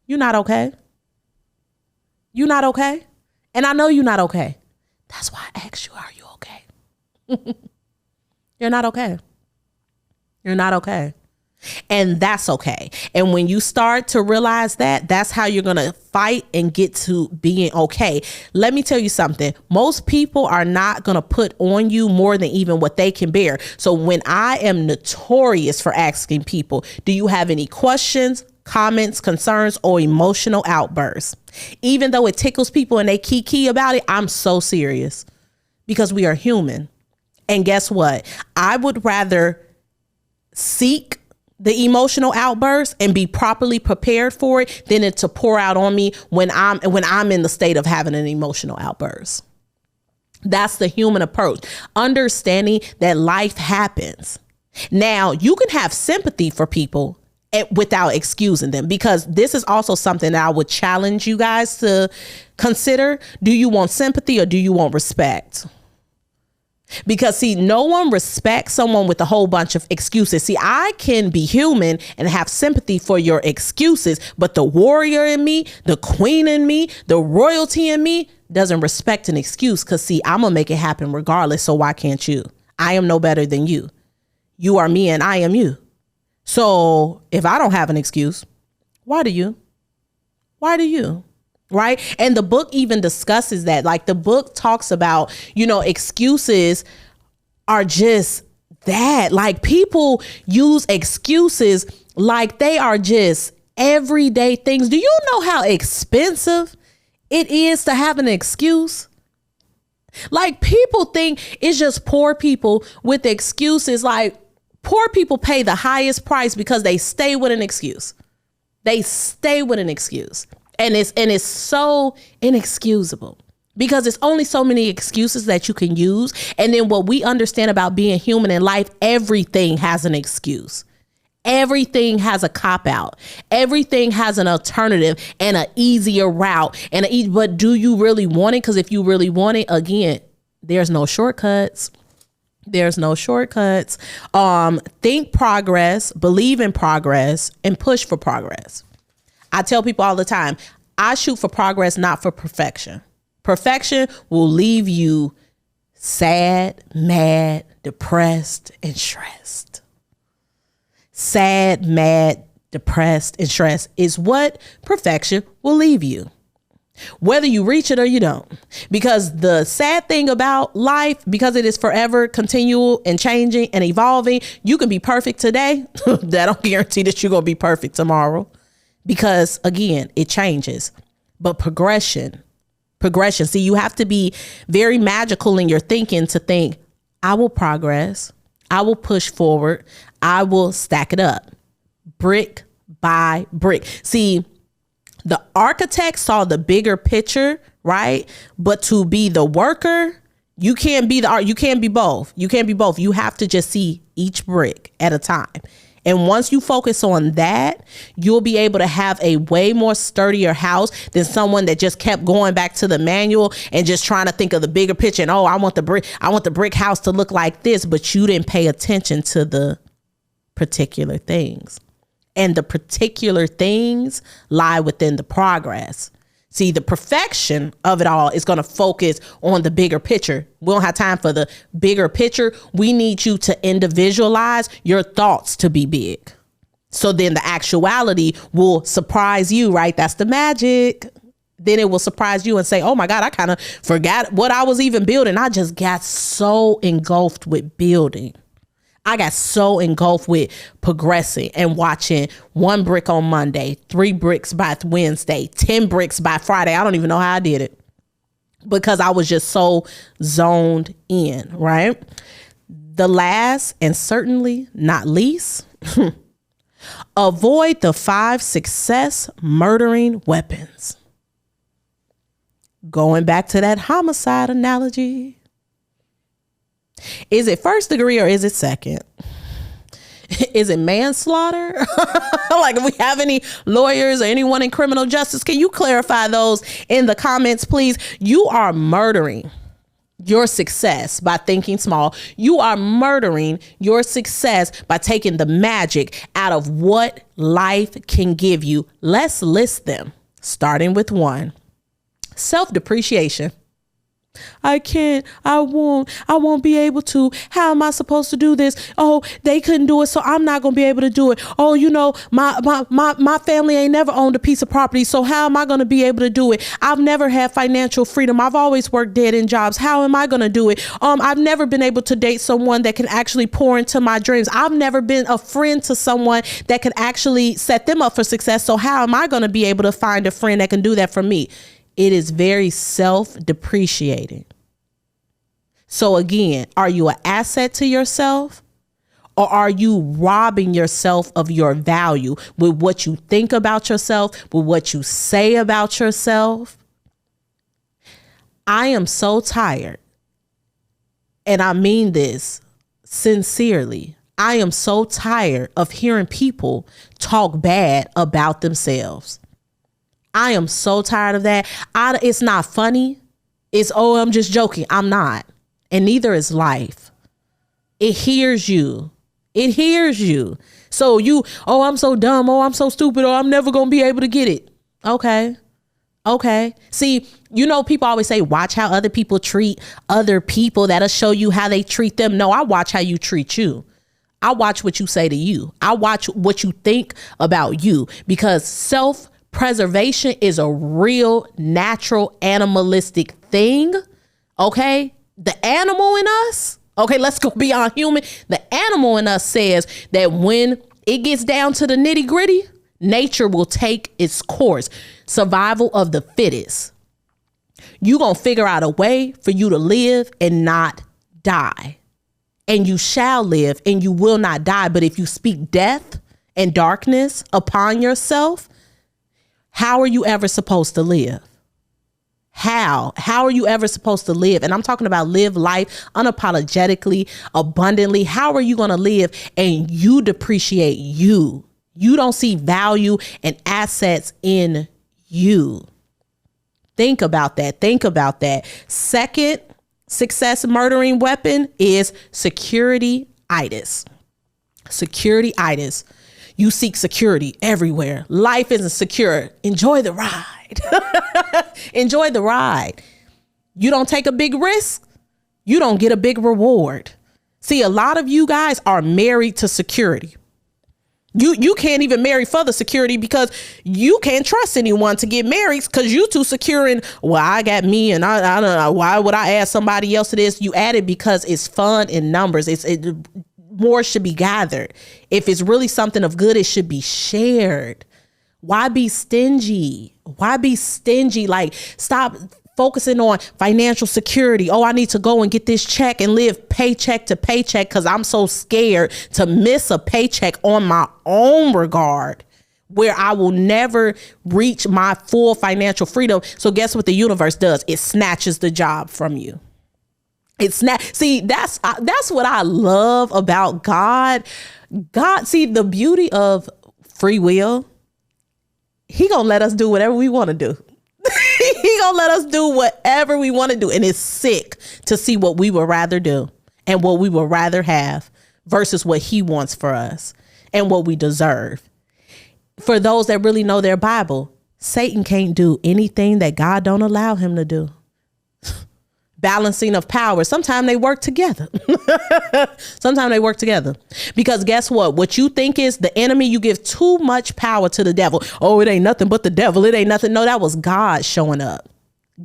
You're not okay. You're not okay. And I know you're not okay. That's why I asked you, are you okay? You're not okay. You're not okay. And that's okay. And when you start to realize that, that's how you're going to fight and get to being okay. Let me tell you something. Most people are not going to put on you more than even what they can bear. So when I am notorious for asking people, do you have any questions, comments, concerns, or emotional outbursts? Even though it tickles people and they kiki about it, I'm so serious because we are human. And guess what? I would rather seek the emotional outburst and be properly prepared for it than it to pour out on me when I'm in the state of having an emotional outburst. That's the human approach. Understanding that life happens. Now, you can have sympathy for people without excusing them, because this is also something that I would challenge you guys to consider. Do you want sympathy or do you want respect? Because see, no one respects someone with a whole bunch of excuses. See, I can be human and have sympathy for your excuses, but the warrior in me, the queen in me, the royalty in me doesn't respect an excuse. Because see, I'm gonna make it happen regardless. So why can't you? I am no better than you. You are me and I am you. So if I don't have an excuse, why do you? Why do you? Right. And the book even discusses that. Like the book talks about, excuses are just that. Like people use excuses like they are just everyday things. Do you know how expensive it is to have an excuse? Like people think it's just poor people with excuses. Like poor people pay the highest price because they stay with an excuse. They stay with an excuse. And it's so inexcusable because it's only so many excuses that you can use. And then what we understand about being human in life, everything has an excuse. Everything has a cop out. Everything has an alternative and an easier route. But do you really want it? Because if you really want it, again, there's no shortcuts. There's no shortcuts. Think progress, believe in progress, and push for progress. I tell people all the time, I shoot for progress, not for perfection. Perfection will leave you sad, mad, depressed, and stressed. Sad, mad, depressed, and stressed is what perfection will leave you, whether you reach it or you don't. Because the sad thing about life, because it is forever continual and changing and evolving, you can be perfect today. That don't guarantee that you're going to be perfect tomorrow. Because again, it changes. But progression. See, you have to be very magical in your thinking to think, I will progress. I will push forward. I will stack it up brick by brick. See, the architect saw the bigger picture, right? But to be the worker, you can't be you can't be both. You can't be both. You have to just see each brick at a time. And once you focus on that, you'll be able to have a way more sturdier house than someone that just kept going back to the manual and just trying to think of the bigger picture. And, I want the brick house to look like this, but you didn't pay attention to the particular things. And the particular things lie within the progress. See, the perfection of it all is going to focus on the bigger picture. We don't have time for the bigger picture. We need you to individualize your thoughts to be big. So then the actuality will surprise you, right? That's the magic. then it will surprise you and say, oh my God, I kind of forgot what I was even building. I just got so engulfed with building. I got so engulfed with progressing and watching 1 brick on Monday, 3 bricks by Wednesday, 10 bricks by Friday. I don't even know how I did it because I was just so zoned in, right? The last and certainly not least, avoid the 5 success murdering weapons. Going back to that homicide analogy. Is it first degree or is it second? Is it manslaughter? Like, if we have any lawyers or anyone in criminal justice, can you clarify those in the comments, please? You are murdering your success by thinking small. You are murdering your success by taking the magic out of what life can give you. Let's list them, starting with 1. Self-depreciation. I can't, I won't be able to. How am I supposed to do this? Oh, they couldn't do it, so I'm not going to be able to do it. Oh, you know, my family ain't never owned a piece of property, so how am I going to be able to do it? I've never had financial freedom. I've always worked dead end jobs. How am I going to do it? I've never been able to date someone that can actually pour into my dreams. I've never been a friend to someone that can actually set them up for success. So how am I going to be able to find a friend that can do that for me? It is very self-depreciating. So again, are you an asset to yourself, or are you robbing yourself of your value with what you think about yourself, with what you say about yourself? I am so tired, and I mean this sincerely. I am so tired of hearing people talk bad about themselves. I am so tired of that. It's not funny. It's, oh, I'm just joking. I'm not. And neither is life. It hears you. It hears you. So oh, I'm so dumb. Oh, I'm so stupid. Or I'm never going to be able to get it. Okay. See, you know, people always say, watch how other people treat other people. That'll show you how they treat them. No, I watch how you treat you. I watch what you say to you. I watch what you think about you, because self-preservation is a real, natural, animalistic thing. Okay. The animal in us. Okay. Let's go beyond human. The animal in us says that when it gets down to the nitty gritty, nature will take its course. Survival of the fittest. You gonna figure out a way for you to live and not die. And you shall live and you will not die. But if you speak death and darkness upon yourself, how are you ever supposed to live? How are you ever supposed to live? And I'm talking about live life unapologetically, abundantly. How are you going to live and you depreciate you? You don't see value and assets in you. Think about that. Think about that. Second success murdering weapon is security-itis. Security-itis. You seek security everywhere. Life isn't secure. Enjoy the ride. Enjoy the ride. You don't take a big risk, you don't get a big reward. See, a lot of you guys are married to security. You can't even marry for the security because you can't trust anyone to get married because you too secure in, well, I got me and I don't know, why would I add somebody else to this? You add it because it's fun in numbers. More should be gathered. If it's really something of good, it should be shared. Why be stingy? Why be stingy? Like, stop focusing on financial security. Oh, I need to go and get this check and live paycheck to paycheck because I'm so scared to miss a paycheck on my own regard, where I will never reach my full financial freedom. So guess what the universe does? It snatches the job from you. See, that's what I love about God. See, the beauty of free will, he gonna let us do whatever we want to do. He gonna let us do whatever we want to do. And it's sick to see what we would rather do and what we would rather have versus what he wants for us and what we deserve. For those that really know their Bible, Satan can't do anything that God don't allow him to do. Balancing of power. Sometimes they work together. Sometimes they work together. Because guess what? What you think is the enemy, you give too much power to the devil. Oh, it ain't nothing but the devil. It ain't nothing. No, that was God showing up.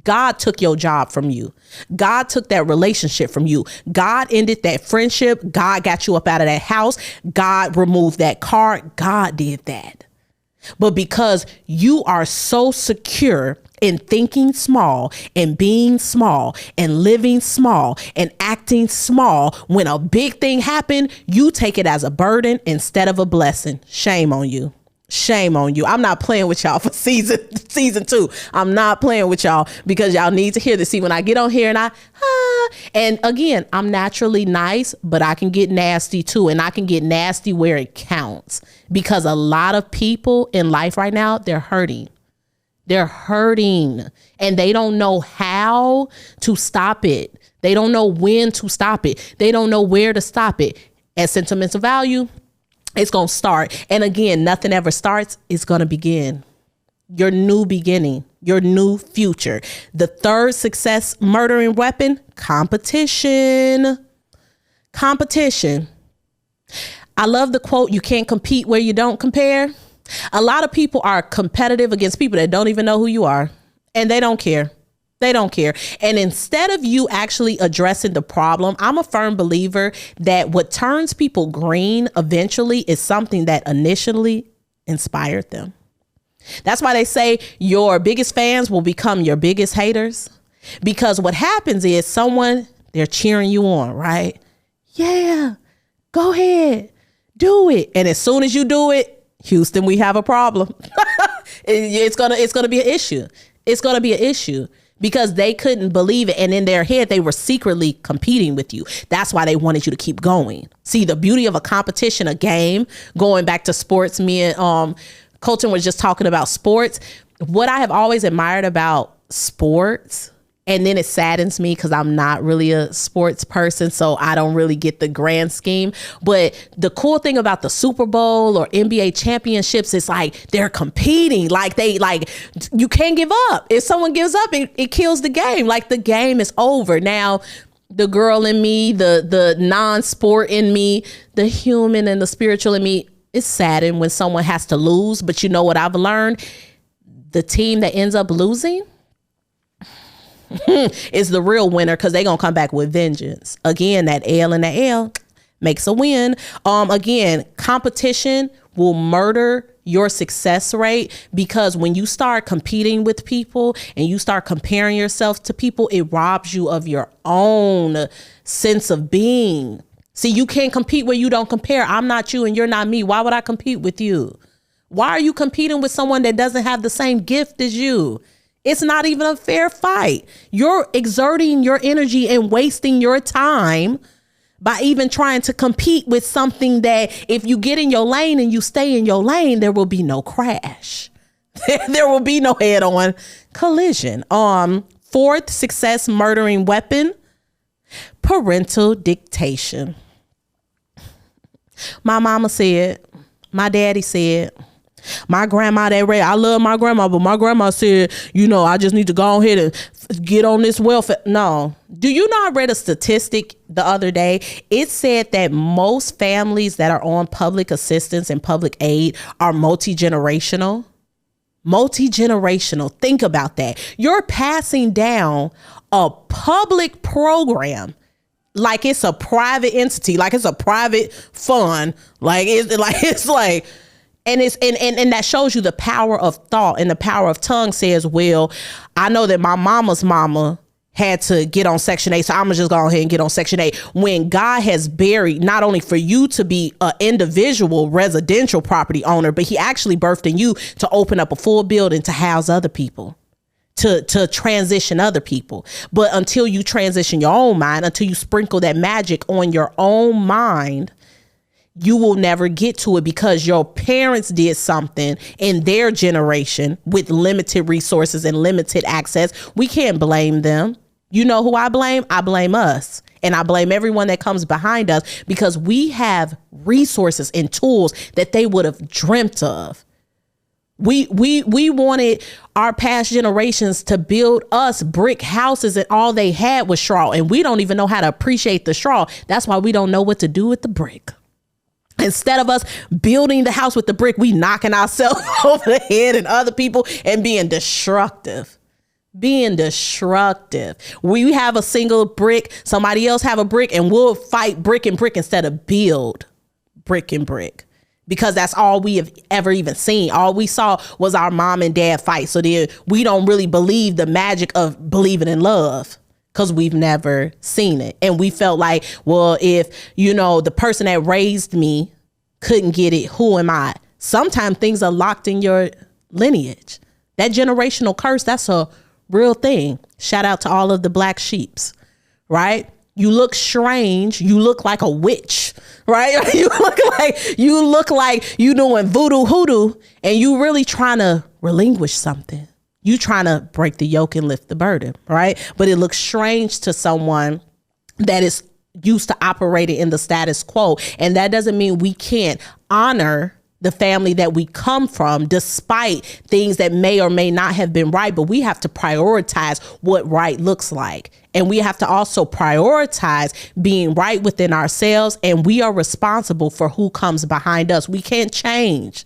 God took your job from you. God took that relationship from you. God ended that friendship. God got you up out of that house. God removed that car. God did that. But because you are so secure in thinking small and being small and living small and acting small, when a big thing happened, you take it as a burden instead of a blessing. Shame on you. Shame on you. I'm not playing with y'all for season 2. I'm not playing with y'all because y'all need to hear this. See, when I get on here and again, I'm naturally nice, but I can get nasty too. And I can get nasty where it counts, because a lot of people in life right now, they're hurting. They're hurting and they don't know how to stop it. They don't know when to stop it. They don't know where to stop it. At Sentimental Value, it's going to start. And again, nothing ever starts. It's going to begin. Your new beginning, your new future. The third success murdering weapon, competition. Competition. I love the quote, you can't compete where you don't compare. A lot of people are competitive against people that don't even know who you are, and they don't care. They don't care. And instead of you actually addressing the problem, I'm a firm believer that what turns people green eventually is something that initially inspired them. That's why they say your biggest fans will become your biggest haters, because what happens is they're cheering you on, right? Yeah, go ahead, do it. And as soon as you do it, Houston, we have a problem. It's gonna be an issue. It's gonna be an issue because they couldn't believe it. And in their head, they were secretly competing with you. That's why they wanted you to keep going. See, the beauty of a competition, a game, going back to sports, me and Colton was just talking about sports. What I have always admired about sports, and then it saddens me because I'm not really a sports person, so I don't really get the grand scheme. But the cool thing about the Super Bowl or NBA championships is like they're competing. Like you can't give up. If someone gives up, it kills the game. Like the game is over. Now, the girl in me, the non-sport in me, the human and the spiritual in me, it's saddened when someone has to lose. But you know what I've learned? The team that ends up losing is the real winner, because they're going to come back with vengeance. Again, that L and the L makes a win. Again, competition will murder your success rate, because when you start competing with people and you start comparing yourself to people, it robs you of your own sense of being. See, you can't compete where you don't compare. I'm not you and you're not me. Why would I compete with you? Why are you competing with someone that doesn't have the same gift as you? It's not even a fair fight. You're exerting your energy and wasting your time by even trying to compete with something that if you get in your lane and you stay in your lane, there will be no crash. There will be no head-on collision. Fourth success murdering weapon, parental dictation. My mama said, my daddy said, my grandma, I love my grandma, but my grandma said, I just need to go ahead and get on this welfare. No. Do you know I read a statistic the other day? It said that most families that are on public assistance and public aid are multi-generational. Multi-generational. Think about that. You're passing down a public program like it's a private entity, like it's a private fund, and that shows you the power of thought, and the power of tongue says, well, I know that my mama's mama had to get on Section 8, so I'm gonna just go ahead and get on Section 8. When God has buried, not only for you to be an individual residential property owner, but he actually birthed in you to open up a full building to house other people, to transition other people. But until you transition your own mind, until you sprinkle that magic on your own mind, you will never get to it, because your parents did something in their generation with limited resources and limited access. We can't blame them. You know who I blame? I blame us. And I blame everyone that comes behind us, because we have resources and tools that they would have dreamt of. We wanted our past generations to build us brick houses, and all they had was straw, and we don't even know how to appreciate the straw. That's why we don't know what to do with the brick. Instead of us building the house with the brick, we knocking ourselves over the head and other people and being destructive. We have a single brick, somebody else have a brick, and we'll fight brick and brick instead of build brick and brick. Because that's all we have ever even seen. All we saw was our mom and dad fight. So then we don't really believe the magic of believing in love, because we've never seen it. And we felt like, well, if, the person that raised me couldn't get it, who am I? Sometimes things are locked in your lineage. That generational curse, that's a real thing. Shout out to all of the black sheeps, right? You look strange. You look like a witch, right? You look like you doing voodoo hoodoo, and you really trying to relinquish something. You trying to break the yoke and lift the burden, right? But it looks strange to someone that is used to operating in the status quo. And that doesn't mean we can't honor the family that we come from, despite things that may or may not have been right. But we have to prioritize what right looks like. And we have to also prioritize being right within ourselves. And we are responsible for who comes behind us. We can't change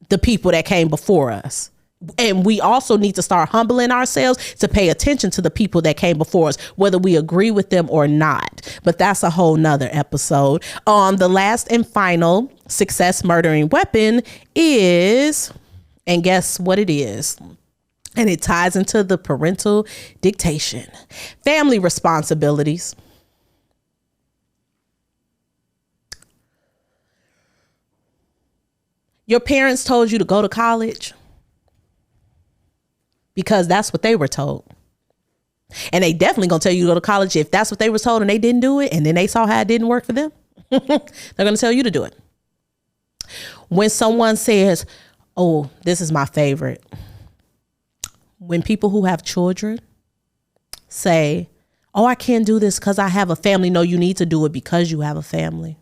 the people that came before us. And we also need to start humbling ourselves to pay attention to the people that came before us, whether we agree with them or not. But that's a whole nother episode. The last and final success murdering weapon is, and guess what it is? And it ties into the parental dictation, family responsibilities. Your parents told you to go to college because that's what they were told. And they definitely gonna tell you to go to college if that's what they were told and they didn't do it, and then they saw how it didn't work for them. They're gonna tell you to do it. When someone says, oh, this is my favorite. When people who have children say, oh, I can't do this because I have a family. No, you need to do it because you have a family.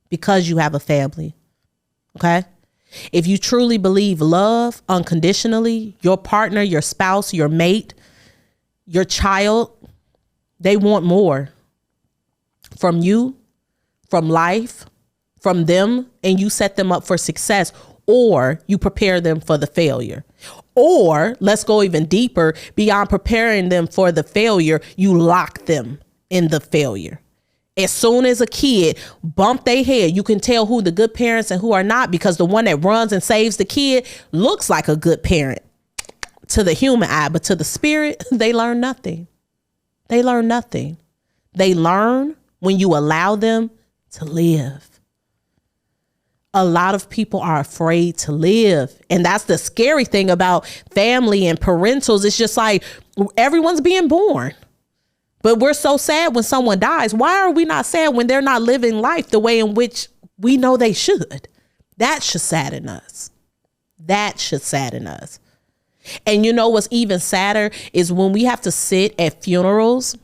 Because you have a family. Okay? If you truly believe love unconditionally, your partner, your spouse, your mate, your child, they want more from you, from life, from them, and you set them up for success, or you prepare them for the failure. Or let's go even deeper, beyond preparing them for the failure, you lock them in the failure. As soon as a kid bump their head, you can tell who the good parents and who are not, because the one that runs and saves the kid looks like a good parent to the human eye, but to the spirit, they learn nothing. They learn nothing. They learn when you allow them to live. A lot of people are afraid to live. And that's the scary thing about family and parentals. It's just like everyone's being born. But we're so sad when someone dies. Why are we not sad when they're not living life the way in which we know they should? That should sadden us. That should sadden us. And you know what's even sadder is when we have to sit at funerals.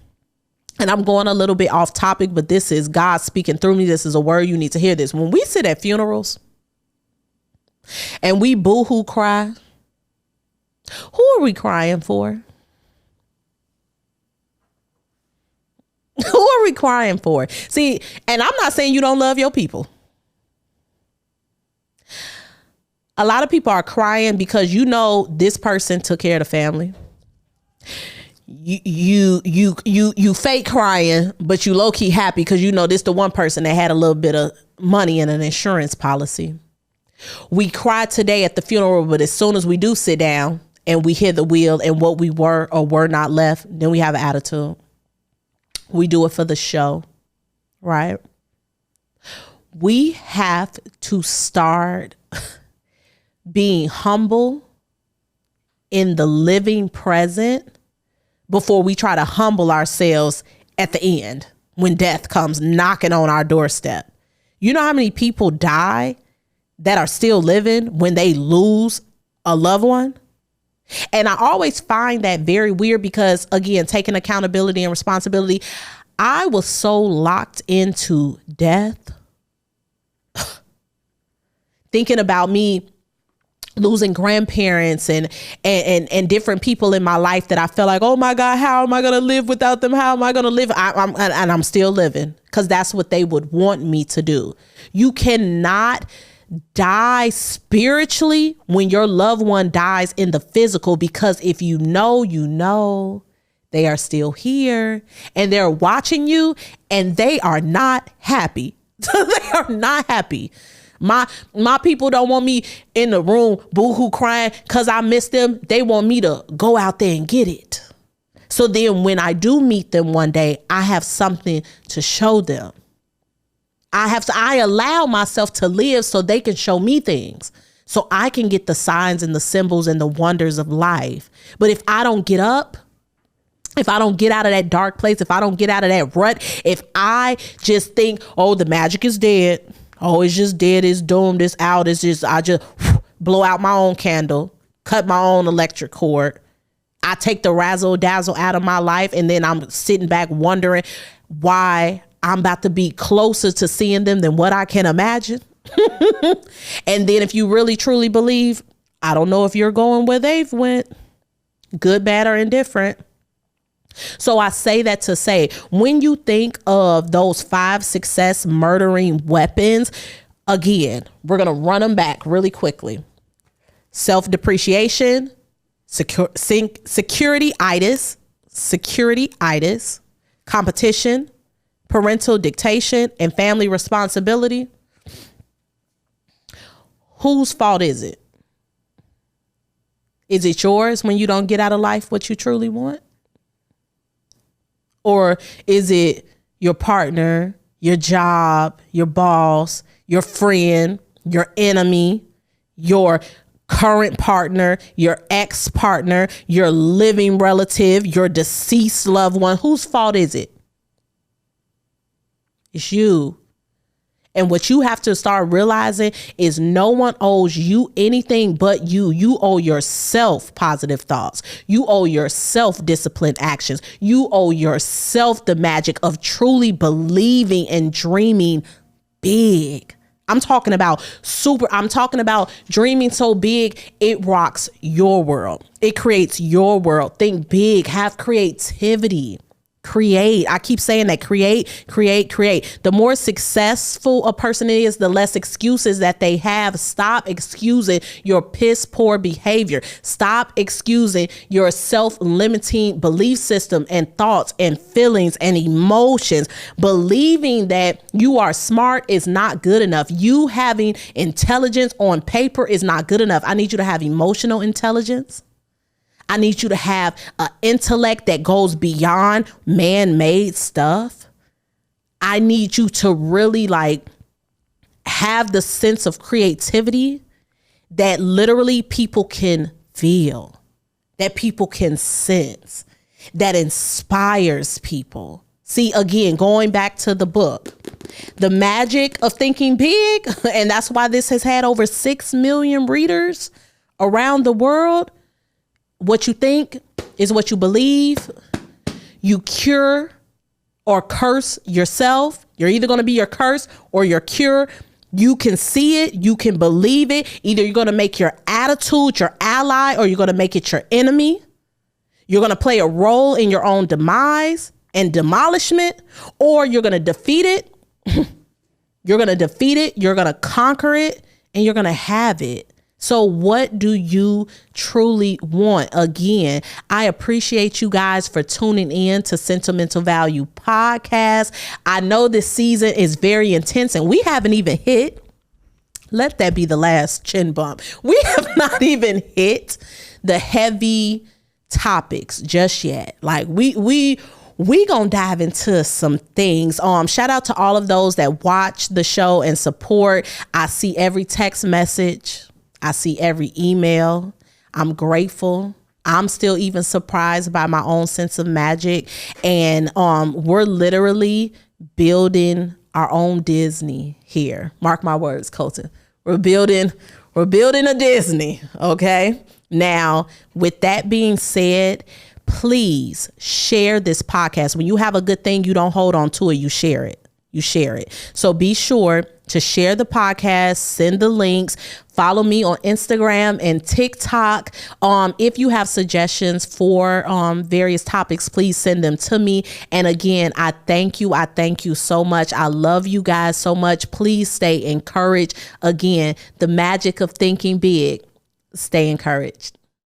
And I'm going a little bit off topic, but this is God speaking through me. This is a word. You need to hear this. When we sit at funerals and we boo-hoo cry, who are we crying for? Who are we crying for? See, and I'm not saying you don't love your people. A lot of people are crying because you know this person took care of the family. You fake crying, but you low key happy because you know this the one person that had a little bit of money in an insurance policy. We cry today at the funeral, but as soon as we do sit down and we hear the wheel and what we were or were not left, then we have an attitude. We do it for the show, right? We have to start being humble in the living present before we try to humble ourselves at the end when death comes knocking on our doorstep. You know how many people die that are still living when they lose a loved one? And I always find that very weird because, again, taking accountability and responsibility, I was so locked into death, thinking about me losing grandparents and different people in my life that I felt like, oh my God, how am I going to live without them? How am I going to live? I'm still living because that's what they would want me to do. You cannot die spiritually when your loved one dies in the physical, because if you know, they are still here and they're watching you and they are not happy. They are not happy. My people don't want me in the room boo-hoo crying because I miss them. They want me to go out there and get it. So then when I do meet them one day, I have something to show them. I allow myself to live so they can show me things, so I can get the signs and the symbols and the wonders of life. But if I don't get up, if I don't get out of that dark place, if I don't get out of that rut, if I just think, oh, the magic is dead. Oh, it's just dead. It's doomed. It's out. It's just, I just blow out my own candle, cut my own electric cord. I take the razzle dazzle out of my life. And then I'm sitting back wondering why I'm about to be closer to seeing them than what I can imagine. And then if you really truly believe, I don't know if you're going where they've went, good, bad, or indifferent. So I say that to say, when you think of those 5 success murdering weapons, again, we're going to run them back really quickly. Self-depreciation, security-itis, competition, parental dictation, and family responsibility. Whose fault is it? Is it yours when you don't get out of life what you truly want? Or is it your partner, your job, your boss, your friend, your enemy, your current partner, your ex-partner, your living relative, your deceased loved one? Whose fault is it? It's you. And what you have to start realizing is no one owes you anything but you. You owe yourself positive thoughts. You owe yourself disciplined actions. You owe yourself the magic of truly believing and dreaming big. I'm talking about dreaming so big, it rocks your world. It creates your world. Think big, have creativity. Create. I keep saying that. Create. The more successful a person is, the less excuses that they have. Stop excusing your piss poor behavior. Stop excusing your self-limiting belief system and thoughts and feelings and emotions. Believing that you are smart is not good enough. You having intelligence on paper is not good enough. I need you to have emotional intelligence. I need you to have an intellect that goes beyond man-made stuff. I need you to really have the sense of creativity that literally people can feel, that people can sense, that inspires people. See, again, going back to the book, The Magic of Thinking Big, and that's why this has had over 6 million readers around the world. What you think is what you believe. You cure or curse yourself. You're either going to be your curse or your cure. You can see it. You can believe it. Either you're going to make your attitude your ally or you're going to make it your enemy. You're going to play a role in your own demise and demolishment, or you're going to defeat it. You're going to defeat it. You're going to conquer it, and you're going to have it. So what do you truly want? Again, I appreciate you guys for tuning in to Sentimental Value Podcast. I know this season is very intense and we haven't even hit. Let that be the last chin bump. We have not even hit the heavy topics just yet. Like we gonna dive into some things. Shout out to all of those that watch the show and support. I see every text message. I see every email. I'm grateful. I'm still even surprised by my own sense of magic. And we're literally building our own Disney here. Mark my words, Colton. We're building a Disney. Okay. Now, with that being said, please share this podcast. When you have a good thing, you don't hold on to it, you share it. you share it. So be sure to share the podcast, send the links, follow me on Instagram and TikTok. If you have suggestions for various topics, please send them to me. And again, I thank you. I thank you so much. I love you guys so much. Please stay encouraged. Again, the magic of thinking big. Stay encouraged.